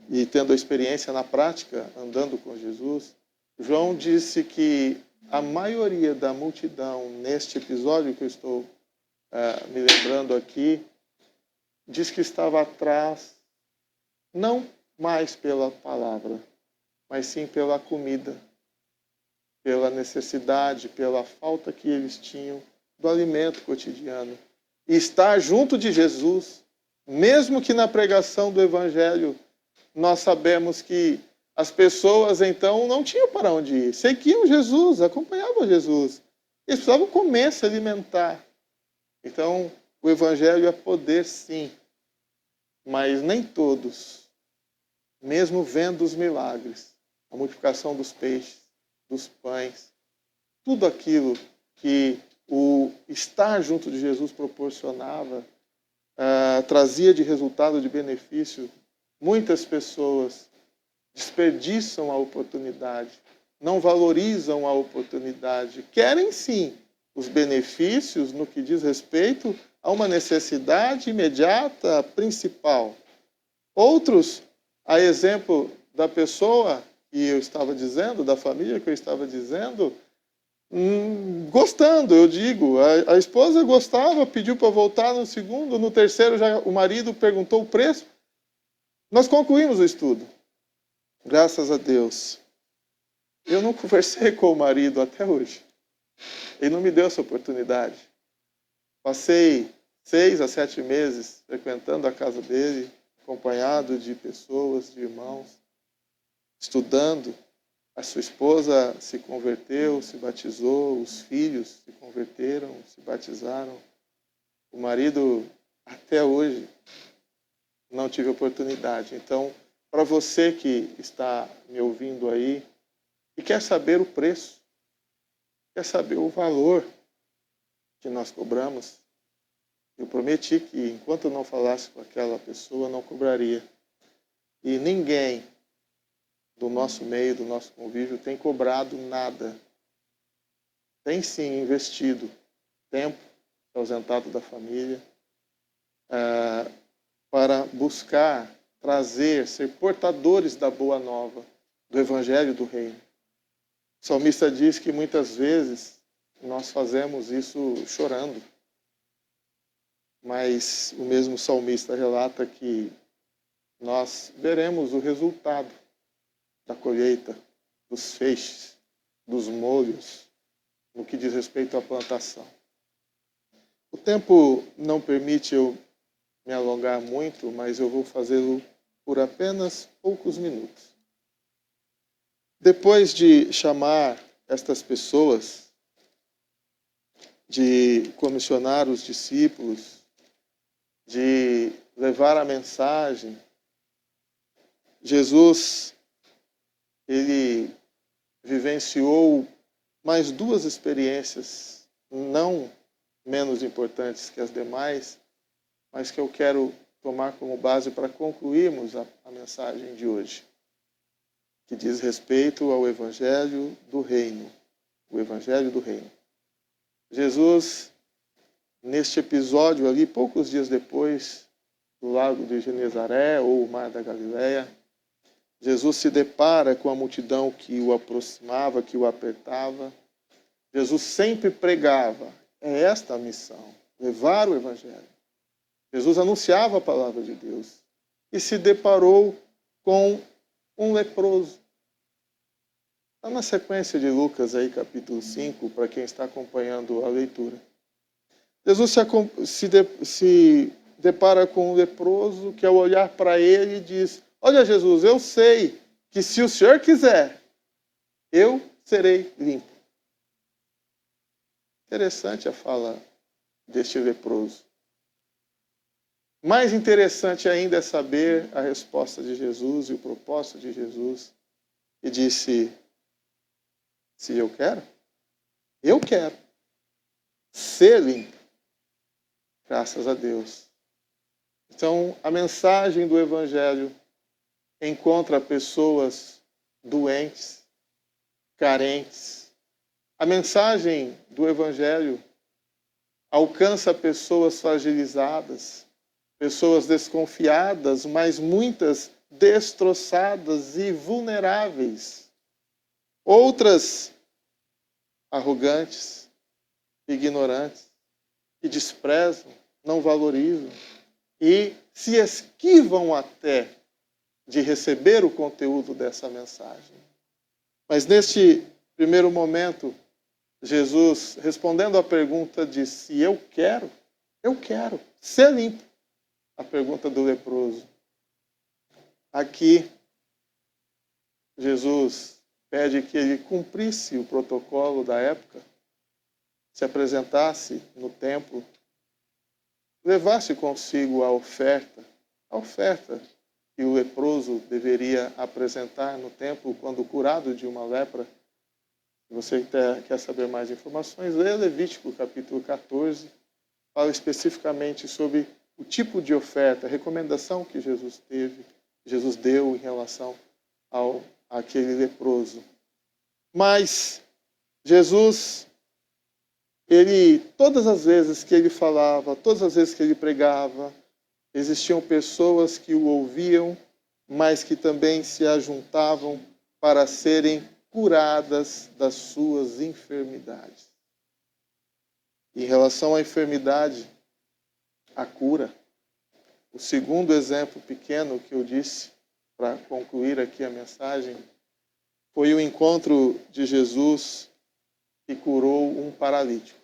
e tendo a experiência na prática, andando com Jesus, João disse que a maioria da multidão, neste episódio que eu estou me lembrando aqui, diz que estava atrás, não mais pela palavra, mas sim pela comida, pela necessidade, pela falta que eles tinham do alimento cotidiano. E estar junto de Jesus, mesmo que na pregação do Evangelho, nós sabemos que as pessoas então não tinham para onde ir. Seguiam Jesus, acompanhavam Jesus. Eles precisavam comer, se alimentar. Então, o Evangelho é poder, sim, mas nem todos, mesmo vendo os milagres, a multiplicação dos peixes, dos pães, tudo aquilo que o estar junto de Jesus proporcionava, trazia de resultado, de benefício, muitas pessoas desperdiçam a oportunidade, não valorizam a oportunidade, querem sim os benefícios no que diz respeito a uma necessidade imediata, principal. Outros, a exemplo da pessoa que eu estava dizendo, da família que eu estava dizendo, gostando, eu digo. A esposa gostava, pediu para voltar no segundo, no terceiro já o marido perguntou o preço. Nós concluímos o estudo. Graças a Deus. Eu não conversei com o marido até hoje. Ele não me deu essa oportunidade. Passei 6 a 7 meses frequentando a casa dele, acompanhado de pessoas, de irmãos, estudando. A sua esposa se converteu, se batizou, os filhos se converteram, se batizaram. O marido, até hoje, não tive oportunidade. Então, para você que está me ouvindo aí e quer saber o preço quer saber o valor que nós cobramos. Eu prometi que enquanto eu não falasse com aquela pessoa, não cobraria. E ninguém do nosso meio, do nosso convívio, tem cobrado nada. Tem sim investido tempo ausentado da família para buscar trazer, ser portadores da boa nova, do Evangelho do Reino. O salmista diz que muitas vezes nós fazemos isso chorando. Mas o mesmo salmista relata que nós veremos o resultado da colheita, dos feixes, dos molhos, no que diz respeito à plantação. O tempo não permite eu me alongar muito, mas eu vou fazê-lo por apenas poucos minutos. Depois de chamar estas pessoas, de comissionar os discípulos, de levar a mensagem, Jesus, ele vivenciou mais duas experiências, não menos importantes que as demais, mas que eu quero tomar como base para concluirmos a mensagem de hoje, que diz respeito ao Evangelho do Reino. O Evangelho do Reino. Jesus, neste episódio ali, poucos dias depois do lago de Genezaré, ou o mar da Galileia, Jesus se depara com a multidão que o aproximava, que o apertava. Jesus sempre pregava. É esta a missão, levar o Evangelho. Jesus anunciava a palavra de Deus e se deparou com um leproso. Está na sequência de Lucas, aí, capítulo 5, para quem está acompanhando a leitura. Jesus se depara com um leproso que, ao olhar para ele, diz: olha, Jesus, eu sei que se o Senhor quiser, eu serei limpo. Interessante a fala deste leproso. Mais interessante ainda é saber a resposta de Jesus e o propósito de Jesus. E disse: se eu quero ser limpo. Graças a Deus. Então, a mensagem do Evangelho encontra pessoas doentes, carentes. A mensagem do Evangelho alcança pessoas fragilizadas, pessoas desconfiadas, mas muitas destroçadas e vulneráveis. Outras arrogantes, ignorantes, que desprezam, não valorizam e se esquivam até de receber o conteúdo dessa mensagem. Mas neste primeiro momento, Jesus, respondendo à pergunta de se eu quero ser limpo, a pergunta do leproso. Aqui, Jesus pede que ele cumprisse o protocolo da época, se apresentasse no templo, levasse consigo a oferta que o leproso deveria apresentar no templo quando curado de uma lepra. Se você quer saber mais informações, leia Levítico capítulo 14, fala especificamente sobre o tipo de oferta, a recomendação que Jesus deu em relação àquele leproso. Mas Jesus, todas as vezes que ele falava, todas as vezes que ele pregava, existiam pessoas que o ouviam, mas que também se ajuntavam para serem curadas das suas enfermidades. Em relação à enfermidade, a cura, o segundo exemplo pequeno que eu disse, para concluir aqui a mensagem, foi o encontro de Jesus que curou um paralítico.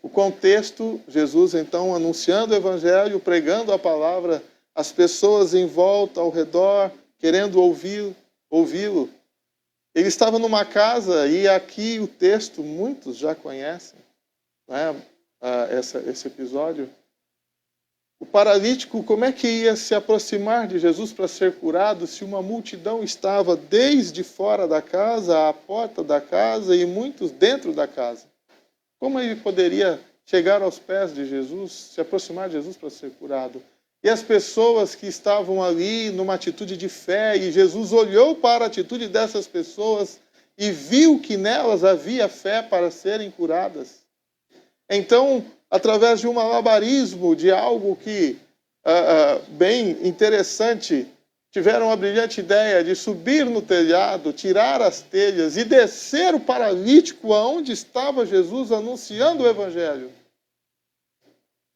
O contexto, Jesus então anunciando o Evangelho, pregando a palavra, as pessoas em volta, ao redor, querendo ouvi-lo. Ele estava numa casa, e aqui o texto, muitos já conhecem, né, esse episódio. paralítico, como é que ia se aproximar de Jesus para ser curado se uma multidão estava desde fora da casa, à porta da casa e muitos dentro da casa? Como ele poderia chegar aos pés de Jesus, se aproximar de Jesus para ser curado? E as pessoas que estavam ali numa atitude de fé, e Jesus olhou para a atitude dessas pessoas e viu que nelas havia fé para serem curadas. Então, através de um malabarismo, de algo que, bem interessante, tiveram a brilhante ideia de subir no telhado, tirar as telhas e descer o paralítico aonde estava Jesus anunciando o Evangelho.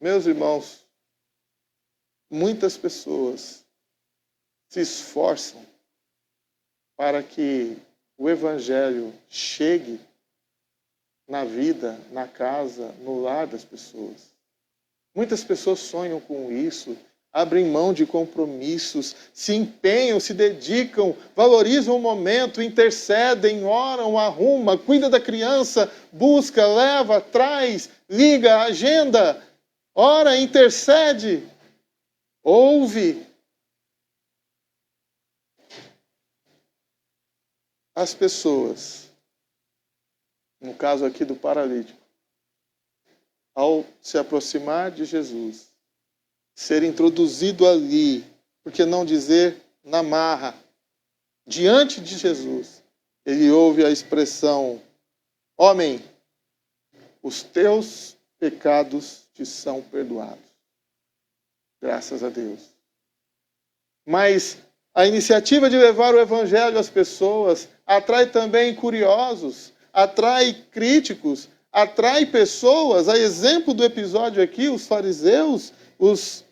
Meus irmãos, muitas pessoas se esforçam para que o Evangelho chegue na vida, na casa, no lar das pessoas. Muitas pessoas sonham com isso, abrem mão de compromissos, se empenham, se dedicam, valorizam o momento, intercedem, oram, arrumam, cuida da criança, busca, leva, traz, liga, agenda, ora, intercede, ouve. As pessoas, no caso aqui do paralítico, ao se aproximar de Jesus, ser introduzido ali, por que não dizer na marra, diante de Jesus, ele ouve a expressão: homem, os teus pecados te são perdoados. Graças a Deus. Mas a iniciativa de levar o Evangelho às pessoas atrai também curiosos, atrai críticos, atrai pessoas, a exemplo do episódio aqui, os fariseus, os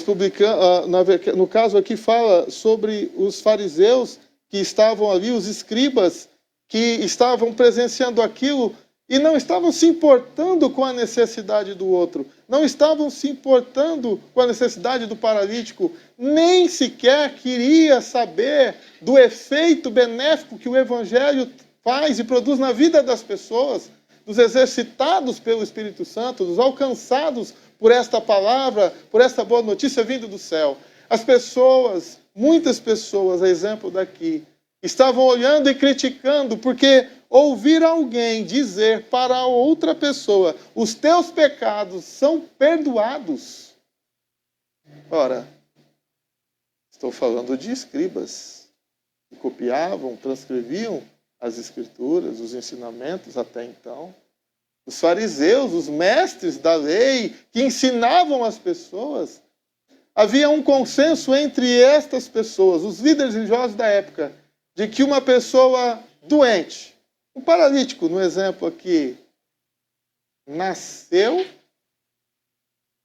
publicanos, no caso aqui fala sobre os fariseus que estavam ali, os escribas que estavam presenciando aquilo e não estavam se importando com a necessidade do outro, não estavam se importando com a necessidade do paralítico, nem sequer queria saber do efeito benéfico que o Evangelho faz e produz na vida das pessoas, dos exercitados pelo Espírito Santo, dos alcançados por esta palavra, por esta boa notícia vindo do céu. As pessoas, muitas pessoas, a exemplo daqui, estavam olhando e criticando, porque ouvir alguém dizer para outra pessoa: os teus pecados são perdoados. Ora, estou falando de escribas que copiavam, transcreviam as escrituras, os ensinamentos até então. Os fariseus, os mestres da lei, que ensinavam as pessoas. Havia um consenso entre estas pessoas, os líderes religiosos da época, de que uma pessoa doente, um paralítico, no exemplo aqui, nasceu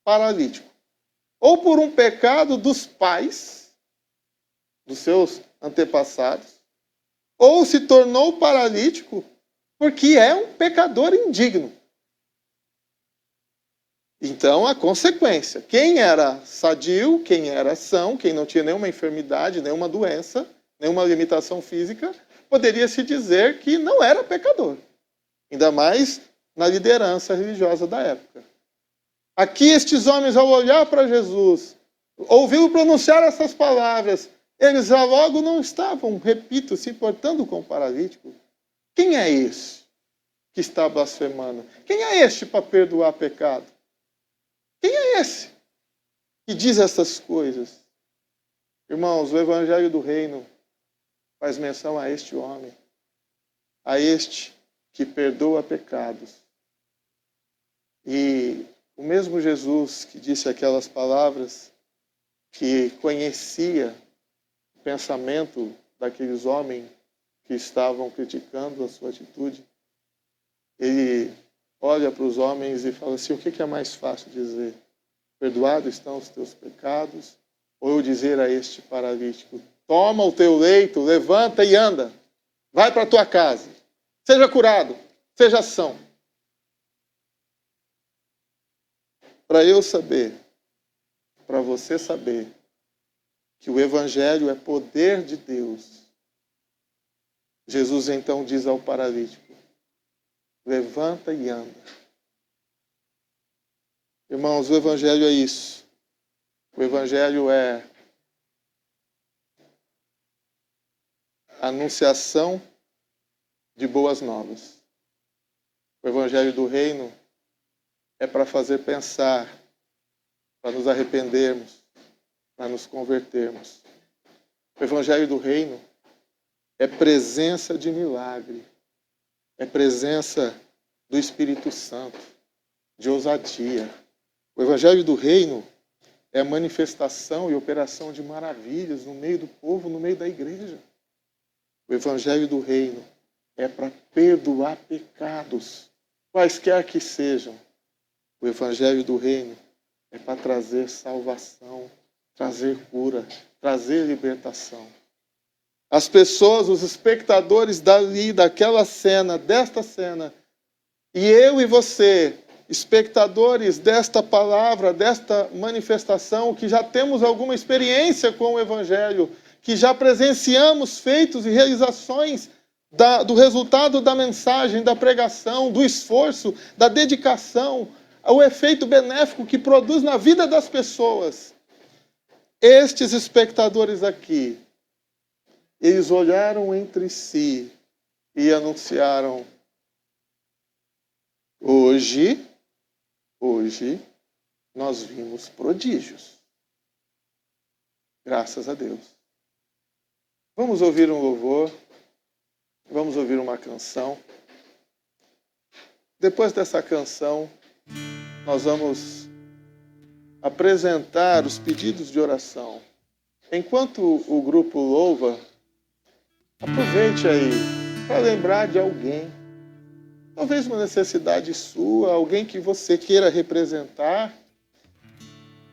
paralítico. Ou por um pecado dos pais, dos seus antepassados, ou se tornou paralítico porque é um pecador indigno. Então, a consequência, quem era sadio, quem era são, quem não tinha nenhuma enfermidade, nenhuma doença, nenhuma limitação física, poderia se dizer que não era pecador. Ainda mais na liderança religiosa da época. Aqui estes homens, ao olhar para Jesus, ouviram pronunciar essas palavras, eles já logo não estavam, repito, se importando com o paralítico. Quem é esse que está blasfemando? Quem é este para perdoar pecado? Quem é esse que diz essas coisas? Irmãos, o Evangelho do Reino faz menção a este homem, a este que perdoa pecados. E o mesmo Jesus que disse aquelas palavras, que conhecia o pensamento daqueles homens que estavam criticando a sua atitude, ele olha para os homens e fala assim: o que é mais fácil dizer? Perdoados estão os teus pecados? Ou eu dizer a este paralítico: toma o teu leito, levanta e anda, vai para a tua casa, seja curado, seja são. Para eu saber, para você saber, que o Evangelho é poder de Deus, Jesus então diz ao paralítico: levanta e anda. Irmãos, o Evangelho é isso. O Evangelho é a anunciação de boas novas. O Evangelho do Reino é para fazer pensar, para nos arrependermos, para nos convertermos. O Evangelho do Reino é presença de milagre, é presença do Espírito Santo, de ousadia. O Evangelho do Reino é a manifestação e operação de maravilhas no meio do povo, no meio da igreja. O Evangelho do Reino é para perdoar pecados, quaisquer que sejam. O Evangelho do Reino é para trazer salvação, trazer cura, trazer libertação. As pessoas, os espectadores dali, daquela cena, desta cena, e eu e você, espectadores desta palavra, desta manifestação, que já temos alguma experiência com o Evangelho, que já presenciamos feitos e realizações do resultado da mensagem, da pregação, do esforço, da dedicação, o efeito benéfico que produz na vida das pessoas. Estes espectadores aqui, eles olharam entre si e anunciaram: hoje nós vimos prodígios. Graças a Deus. Vamos ouvir um louvor, vamos ouvir uma canção. Depois dessa canção, nós vamos apresentar os pedidos de oração. Enquanto o grupo louva, aproveite aí para lembrar de alguém. Talvez uma necessidade sua, alguém que você queira representar.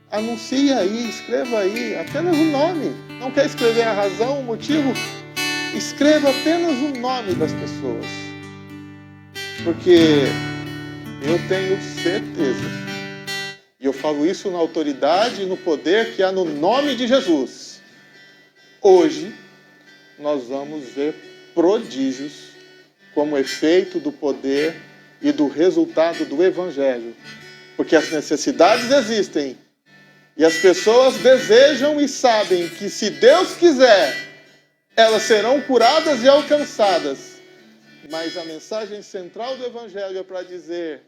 Anuncie aí, escreva aí, apenas o nome. Não quer escrever a razão, o motivo? Escreva apenas o nome das pessoas. Porque eu tenho certeza, e eu falo isso na autoridade e no poder que há no nome de Jesus, hoje nós vamos ver prodígios como efeito do poder e do resultado do Evangelho. Porque as necessidades existem e as pessoas desejam e sabem que, se Deus quiser, elas serão curadas e alcançadas. Mas a mensagem central do Evangelho é para dizer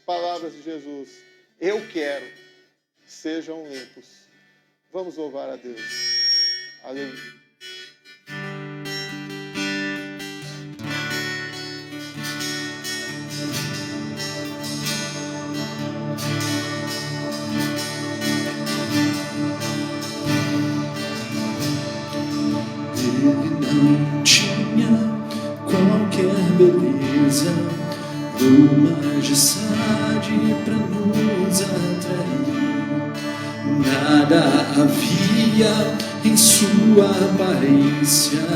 palavras de Jesus: eu quero, sejam limpos. Vamos louvar a Deus. Aleluia. Não tinha qualquer beleza ou majestade para nos atrair. Nada havia em sua aparência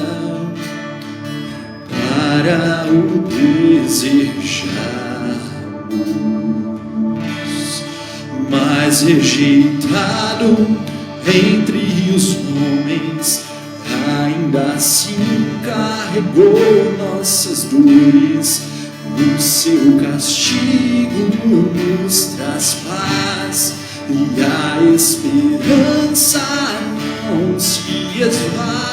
para o desejarmos, mas rejeitado entre os homens, ainda assim carregou nossas dores. O seu castigo nos traz paz e a esperança não se esvai.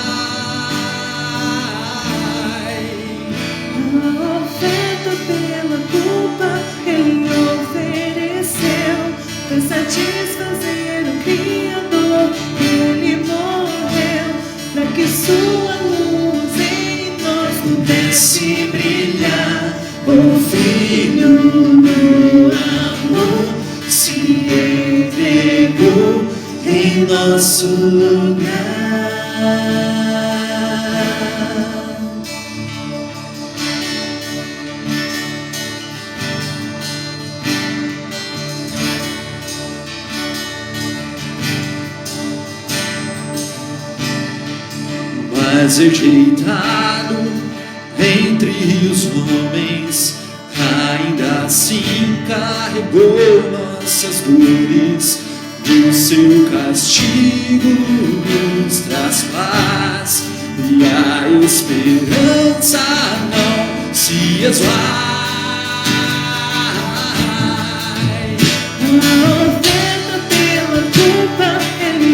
A oferta pela culpa ele ofereceu para satisfazer o Criador. Ele morreu para que sua luz em nós pudesse brilhar. O Filho do amor se entregou em nosso lugar. Mas rejeitado entre os homens, ainda assim carregou nossas dores. O seu castigo nos traz paz e a esperança não se esvai. A oferta pela culpa ele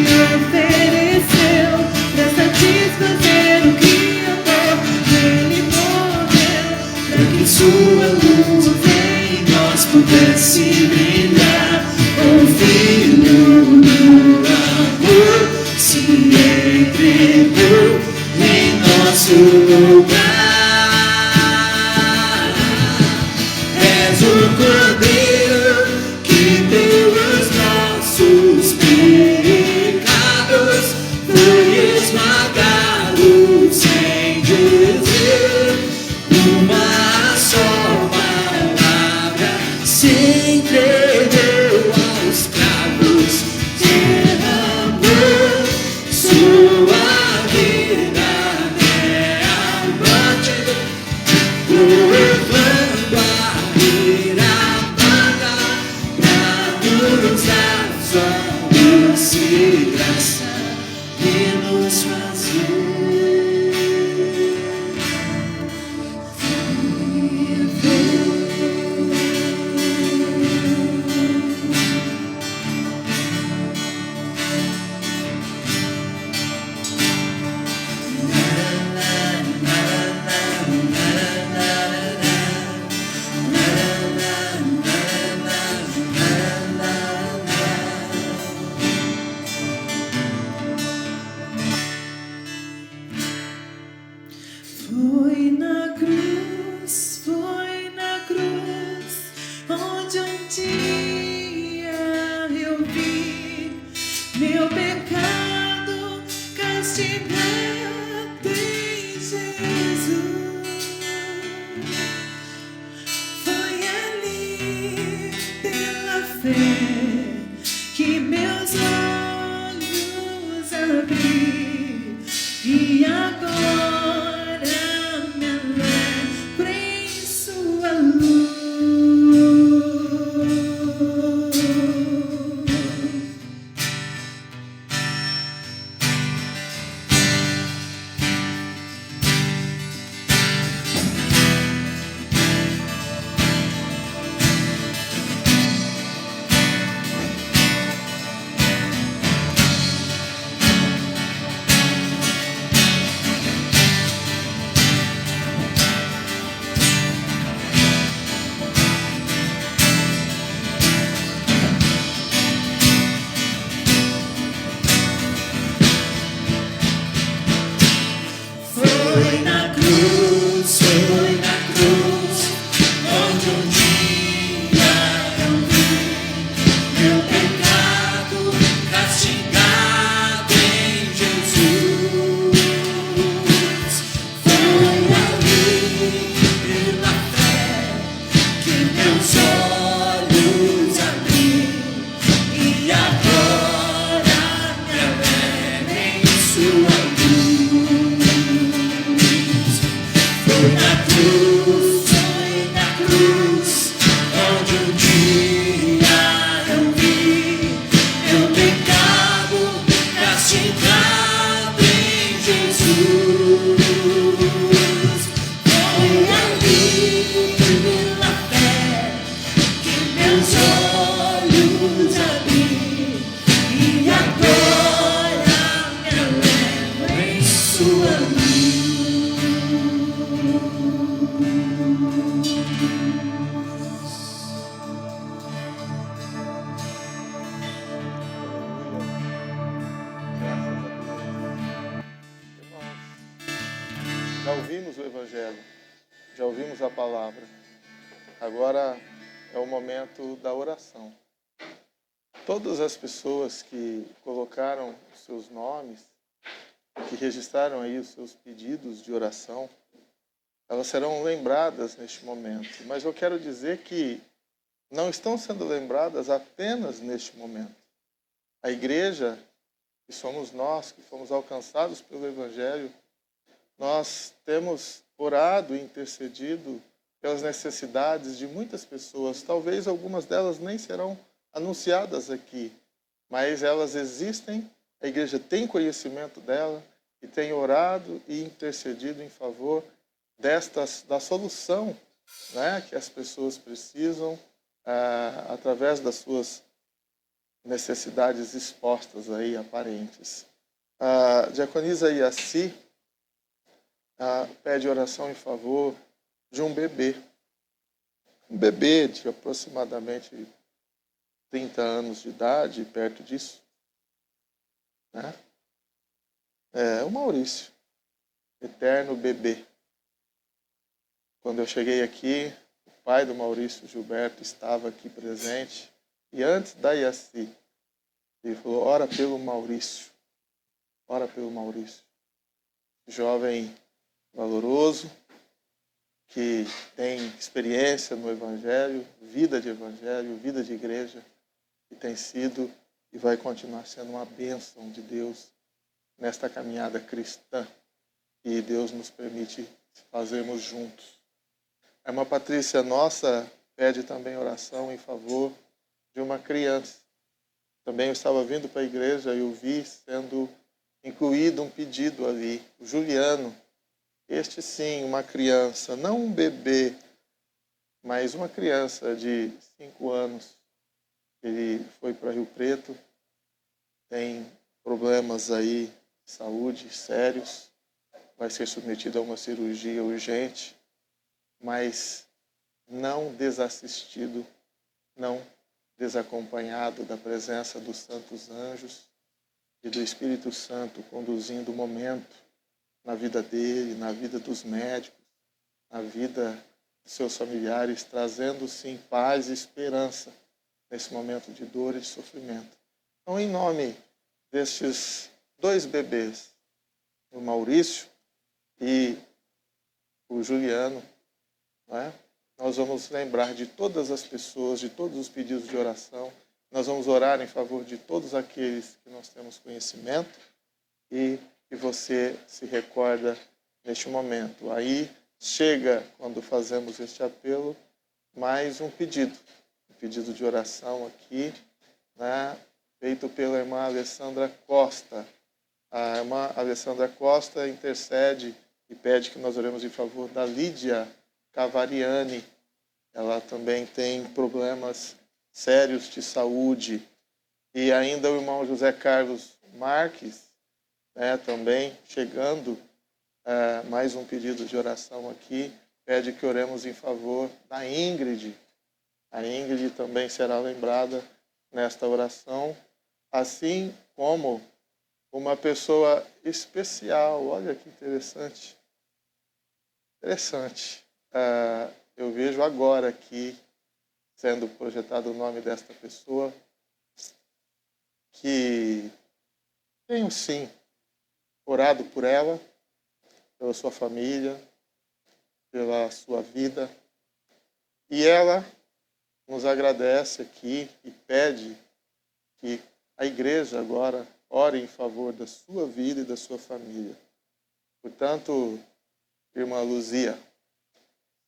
grata em Jesus. Foi ali pela fé que meus olhos abri e agora me alegro em sua luz. Foi na cruz, onde um dia eu vi meu pecado castigado em Jesus. Foi ali pela fé que meus olhos abri e agora me alegro em sua luz. Foi na cruz, onde um dia eu vi meu pecado castigado em Jesus. Foi ali pela fé que meus olhos abri e agora me alegro em sua luz. Já ouvimos o Evangelho, já ouvimos a palavra. Agora é o momento da oração. Todas as pessoas que colocaram os seus nomes, que registraram aí os seus pedidos de oração, elas serão lembradas neste momento. Mas eu quero dizer que não estão sendo lembradas apenas neste momento. A igreja, que somos nós, que fomos alcançados pelo Evangelho, nós temos orado e intercedido pelas necessidades de muitas pessoas. Talvez algumas delas nem serão anunciadas aqui, mas elas existem, a igreja tem conhecimento dela e tem orado e intercedido em favor da solução, né, que as pessoas precisam através das suas necessidades expostas aí, aparentes. A diaconisa Iaci pede oração em favor de um bebê. Um bebê de aproximadamente 30 anos de idade, perto disso. Né? É o Maurício, eterno bebê. Quando eu cheguei aqui, o pai do Maurício, Gilberto, estava aqui presente. E antes da Iaci, ele falou, ora pelo Maurício. Ora pelo Maurício. Jovem valoroso, que tem experiência no Evangelho, vida de igreja, que tem sido e vai continuar sendo uma bênção de Deus nesta caminhada cristã que Deus nos permite fazermos juntos. A irmã Patrícia nossa pede também oração em favor de uma criança. Também eu estava vindo para a igreja e eu vi sendo incluído um pedido ali, o Juliano. Este sim, uma criança, não um bebê, mas uma criança de 5 anos. Ele foi para Rio Preto, tem problemas aí de saúde sérios, vai ser submetido a uma cirurgia urgente, mas não desassistido, não desacompanhado da presença dos santos anjos e do Espírito Santo conduzindo o momento na vida dele, na vida dos médicos, na vida dos seus familiares, trazendo sim paz e esperança nesse momento de dor e de sofrimento. Então, em nome destes 2 bebês, o Maurício e o Juliano, não é? Nós vamos lembrar de todas as pessoas, de todos os pedidos de oração. Nós vamos orar em favor de todos aqueles que nós temos conhecimento e que você se recorda neste momento. Aí chega, quando fazemos este apelo, mais um pedido de oração aqui, né, feito pela irmã Alessandra Costa. A irmã Alessandra Costa intercede e pede que nós oremos em favor da Lídia Cavariani. Ela também tem problemas sérios de saúde. E ainda o irmão José Carlos Marques, né, também chegando, mais um pedido de oração aqui, pede que oremos em favor da Ingrid. A Ingrid também será lembrada nesta oração, assim como uma pessoa especial. Olha que interessante. Eu vejo agora aqui, sendo projetado o nome desta pessoa, que tenho sim orado por ela, pela sua família, pela sua vida. E ela nos agradece aqui e pede que a igreja agora ore em favor da sua vida e da sua família. Portanto, irmã Luzia,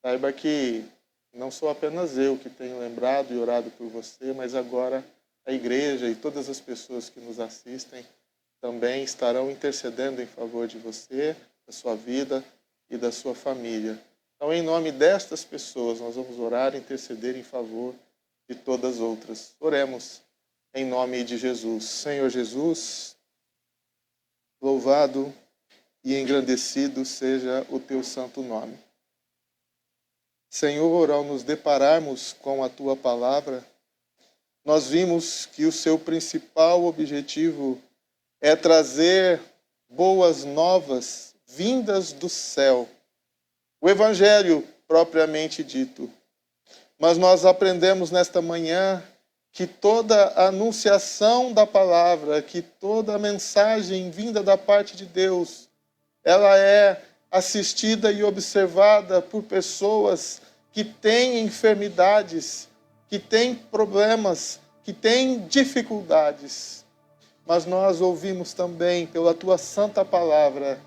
saiba que não sou apenas eu que tenho lembrado e orado por você, mas agora a igreja e todas as pessoas que nos assistem também estarão intercedendo em favor de você, da sua vida e da sua família. Então, em nome destas pessoas, nós vamos orar e interceder em favor de todas as outras. Oremos em nome de Jesus. Senhor Jesus, louvado e engrandecido seja o teu santo nome. Senhor, ao nos depararmos com a tua palavra, nós vimos que o seu principal objetivo é trazer boas novas vindas do céu, o Evangelho propriamente dito. Mas nós aprendemos nesta manhã que toda a anunciação da palavra, que toda a mensagem vinda da parte de Deus, ela é assistida e observada por pessoas que têm enfermidades, que têm problemas, que têm dificuldades. Mas nós ouvimos também pela tua santa palavra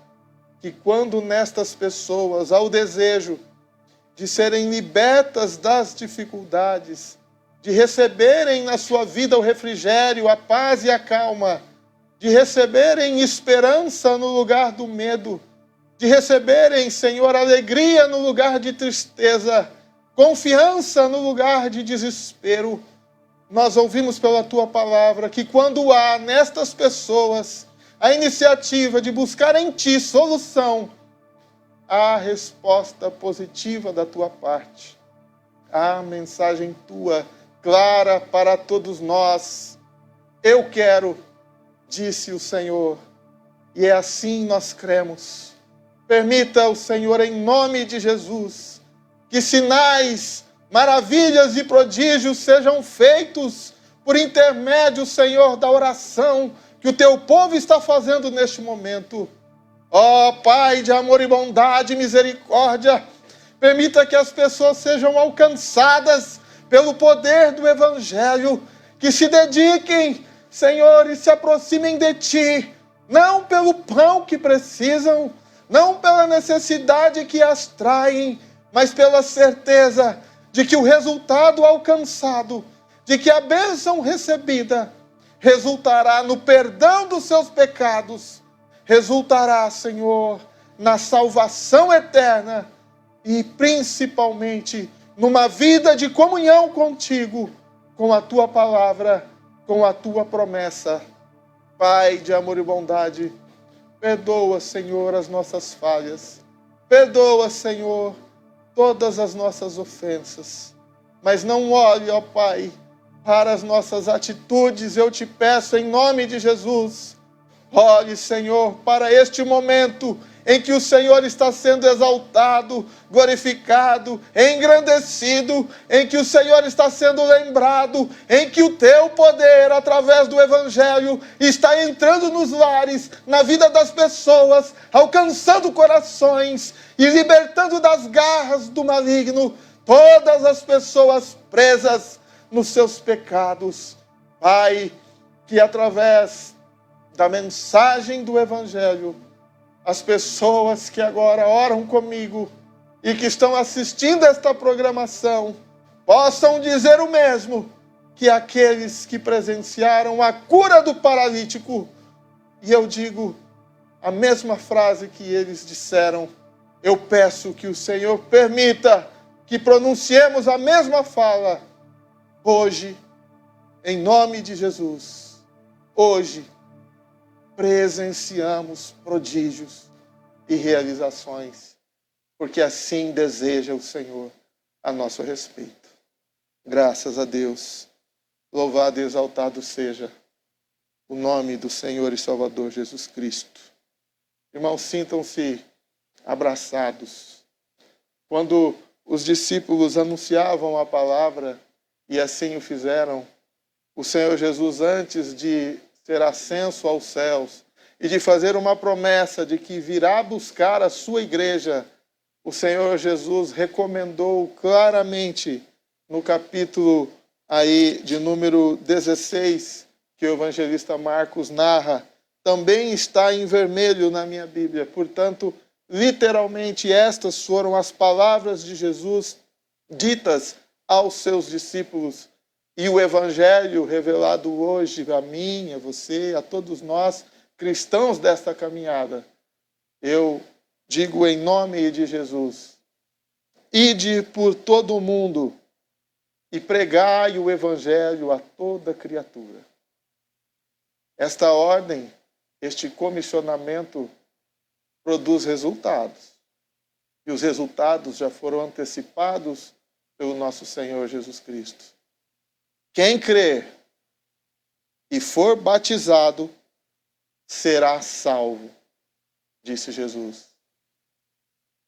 que quando nestas pessoas há o desejo de serem libertas das dificuldades, de receberem na sua vida o refrigério, a paz e a calma, de receberem esperança no lugar do medo, de receberem, Senhor, alegria no lugar de tristeza, confiança no lugar de desespero. Nós ouvimos pela tua palavra que quando há nestas pessoas a iniciativa de buscar em ti solução, há resposta positiva da tua parte. Há mensagem tua clara para todos nós. Eu quero, disse o Senhor, e é assim nós cremos. Permita o Senhor, em nome de Jesus, que sinais, maravilhas e prodígios sejam feitos por intermédio, Senhor, da oração que o teu povo está fazendo neste momento. Ó Pai de amor e bondade e misericórdia, permita que as pessoas sejam alcançadas pelo poder do Evangelho, que se dediquem, Senhor, e se aproximem de Ti, não pelo pão que precisam, não pela necessidade que as traem, mas pela certeza de que o resultado alcançado, de que a bênção recebida, resultará no perdão dos seus pecados, resultará, Senhor, na salvação eterna e principalmente numa vida de comunhão contigo, com a tua palavra, com a tua promessa. Pai de amor e bondade, perdoa, Senhor, as nossas falhas. Perdoa, Senhor, todas as nossas ofensas. Mas não olhe, ó Pai, para as nossas atitudes, eu te peço em nome de Jesus. Olhe, Senhor, para este momento em que o Senhor está sendo exaltado, glorificado, engrandecido, em que o Senhor está sendo lembrado, em que o teu poder, através do Evangelho, está entrando nos lares, na vida das pessoas, alcançando corações e libertando das garras do maligno todas as pessoas presas nos seus pecados. Pai, que através da mensagem do Evangelho, as pessoas que agora oram comigo e que estão assistindo esta programação possam dizer o mesmo que aqueles que presenciaram a cura do paralítico. E eu digo a mesma frase que eles disseram. Eu peço que o Senhor permita que pronunciemos a mesma fala hoje, em nome de Jesus. Hoje presenciamos prodígios e realizações, porque assim deseja o Senhor a nosso respeito. Graças a Deus. Louvado e exaltado seja o nome do Senhor e Salvador Jesus Cristo. Irmãos, sintam-se abraçados. Quando os discípulos anunciavam a palavra, e assim o fizeram, o Senhor Jesus, antes de ser ascenso aos céus e de fazer uma promessa de que virá buscar a sua igreja, o Senhor Jesus recomendou claramente no capítulo aí de número 16, que o evangelista Marcos narra, também está em vermelho na minha Bíblia. Portanto, literalmente estas foram as palavras de Jesus ditas aos seus discípulos. E o Evangelho revelado hoje a mim, a você, a todos nós, cristãos desta caminhada, eu digo em nome de Jesus: ide por todo o mundo e pregai o Evangelho a toda criatura. Esta ordem, este comissionamento, produz resultados. E os resultados já foram antecipados pelo nosso Senhor Jesus Cristo. Quem crer e for batizado será salvo, disse Jesus.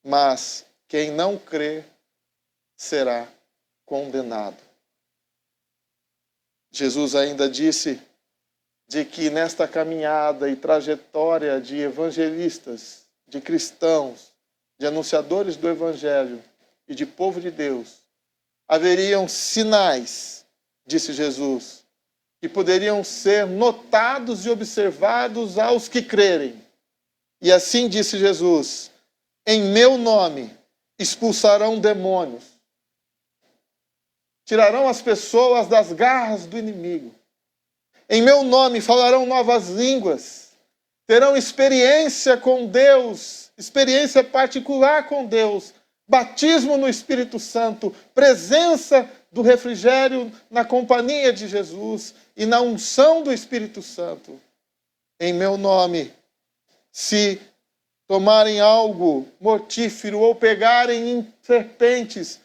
Mas quem não crer será condenado. Jesus ainda disse de que nesta caminhada e trajetória de evangelistas, de cristãos, de anunciadores do Evangelho e de povo de Deus, haveriam sinais, disse Jesus, que poderiam ser notados e observados aos que crerem. E assim disse Jesus: em meu nome expulsarão demônios, tirarão as pessoas das garras do inimigo. Em meu nome falarão novas línguas, terão experiência com Deus, experiência particular com Deus, batismo no Espírito Santo, presença do refrigério na companhia de Jesus e na unção do Espírito Santo. Em meu nome, se tomarem algo mortífero ou pegarem em serpentes,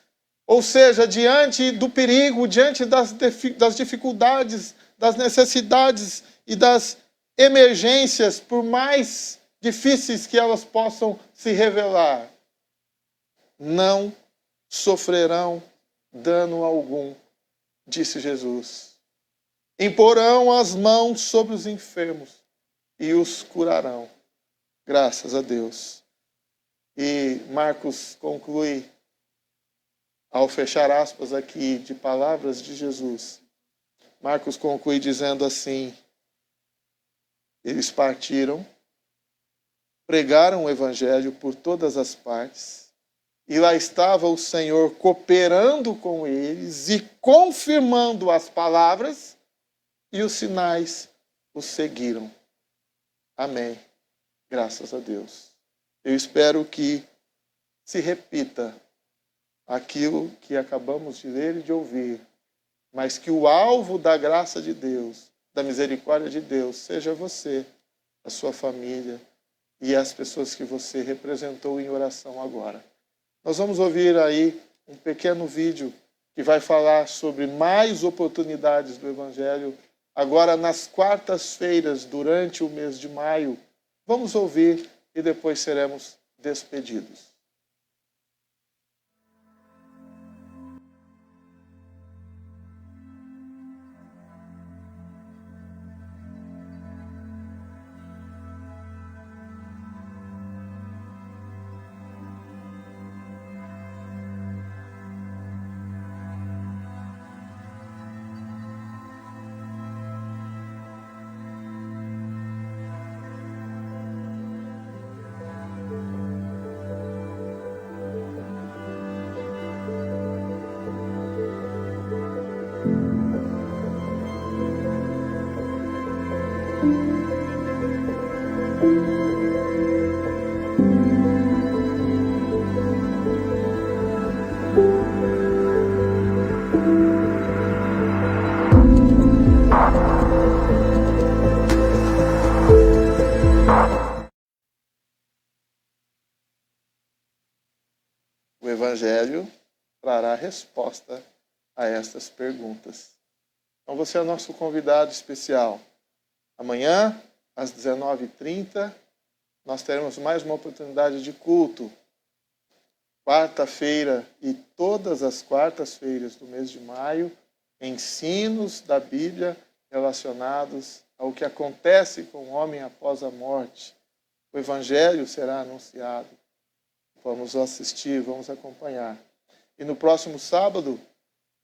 ou seja, diante do perigo, diante das dificuldades, das necessidades e das emergências, por mais difíceis que elas possam se revelar, não sofrerão dano algum, disse Jesus. Imporão as mãos sobre os enfermos e os curarão. Graças a Deus. E Marcos conclui, ao fechar aspas aqui de palavras de Jesus, Marcos conclui dizendo assim: eles partiram, pregaram o Evangelho por todas as partes, e lá estava o Senhor cooperando com eles e confirmando as palavras, e os sinais os seguiram. Amém. Graças a Deus. Eu espero que se repita aquilo que acabamos de ler e de ouvir, mas que o alvo da graça de Deus, da misericórdia de Deus, seja você, a sua família e as pessoas que você representou em oração agora. Nós vamos ouvir aí um pequeno vídeo que vai falar sobre mais oportunidades do Evangelho, agora nas quartas-feiras, durante o mês de maio. Vamos ouvir e depois seremos despedidos. O Evangelho trará resposta a estas perguntas. Então você é nosso convidado especial. Amanhã, às 19h30, nós teremos mais uma oportunidade de culto. Quarta-feira e todas as quartas-feiras do mês de maio, ensinos da Bíblia relacionados ao que acontece com o homem após a morte. O Evangelho será anunciado. Vamos assistir, vamos acompanhar. E no próximo sábado,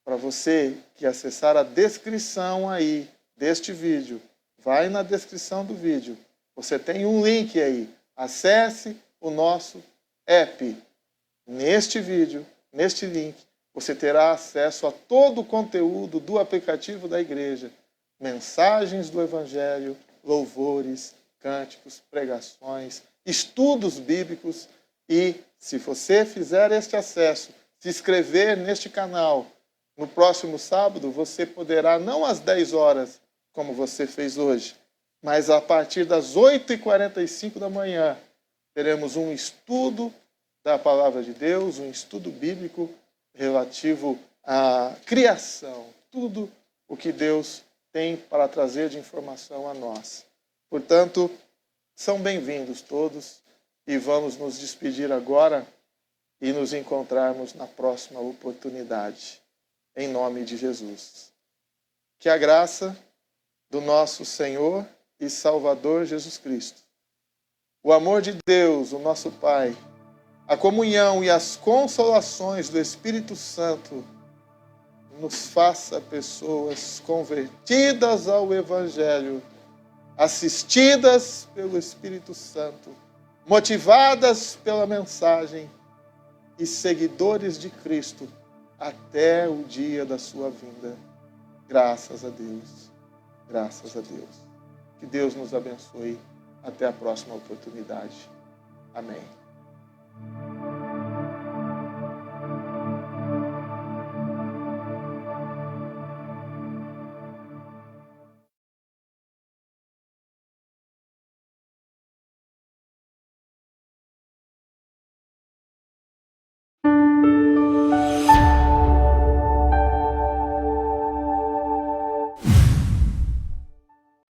para você que acessar a descrição aí deste vídeo, vai na descrição do vídeo. Você tem um link aí. Acesse o nosso app. Neste vídeo, neste link, você terá acesso a todo o conteúdo do aplicativo da igreja. Mensagens do Evangelho, louvores, cânticos, pregações, estudos bíblicos. E se você fizer este acesso, se inscrever neste canal, no próximo sábado você poderá, não às 10 horas, como você fez hoje, mas a partir das 8h45 da manhã, teremos um estudo da Palavra de Deus, um estudo bíblico relativo à criação, tudo o que Deus tem para trazer de informação a nós. Portanto, são bem-vindos todos e vamos nos despedir agora e nos encontrarmos na próxima oportunidade. Em nome de Jesus. Que a graça do nosso Senhor e Salvador Jesus Cristo, o amor de Deus, o nosso Pai, a comunhão e as consolações do Espírito Santo nos faça pessoas convertidas ao Evangelho, assistidas pelo Espírito Santo, motivadas pela mensagem e seguidores de Cristo até o dia da sua vinda. Graças a Deus. Graças a Deus. Que Deus nos abençoe. Até a próxima oportunidade. Amém.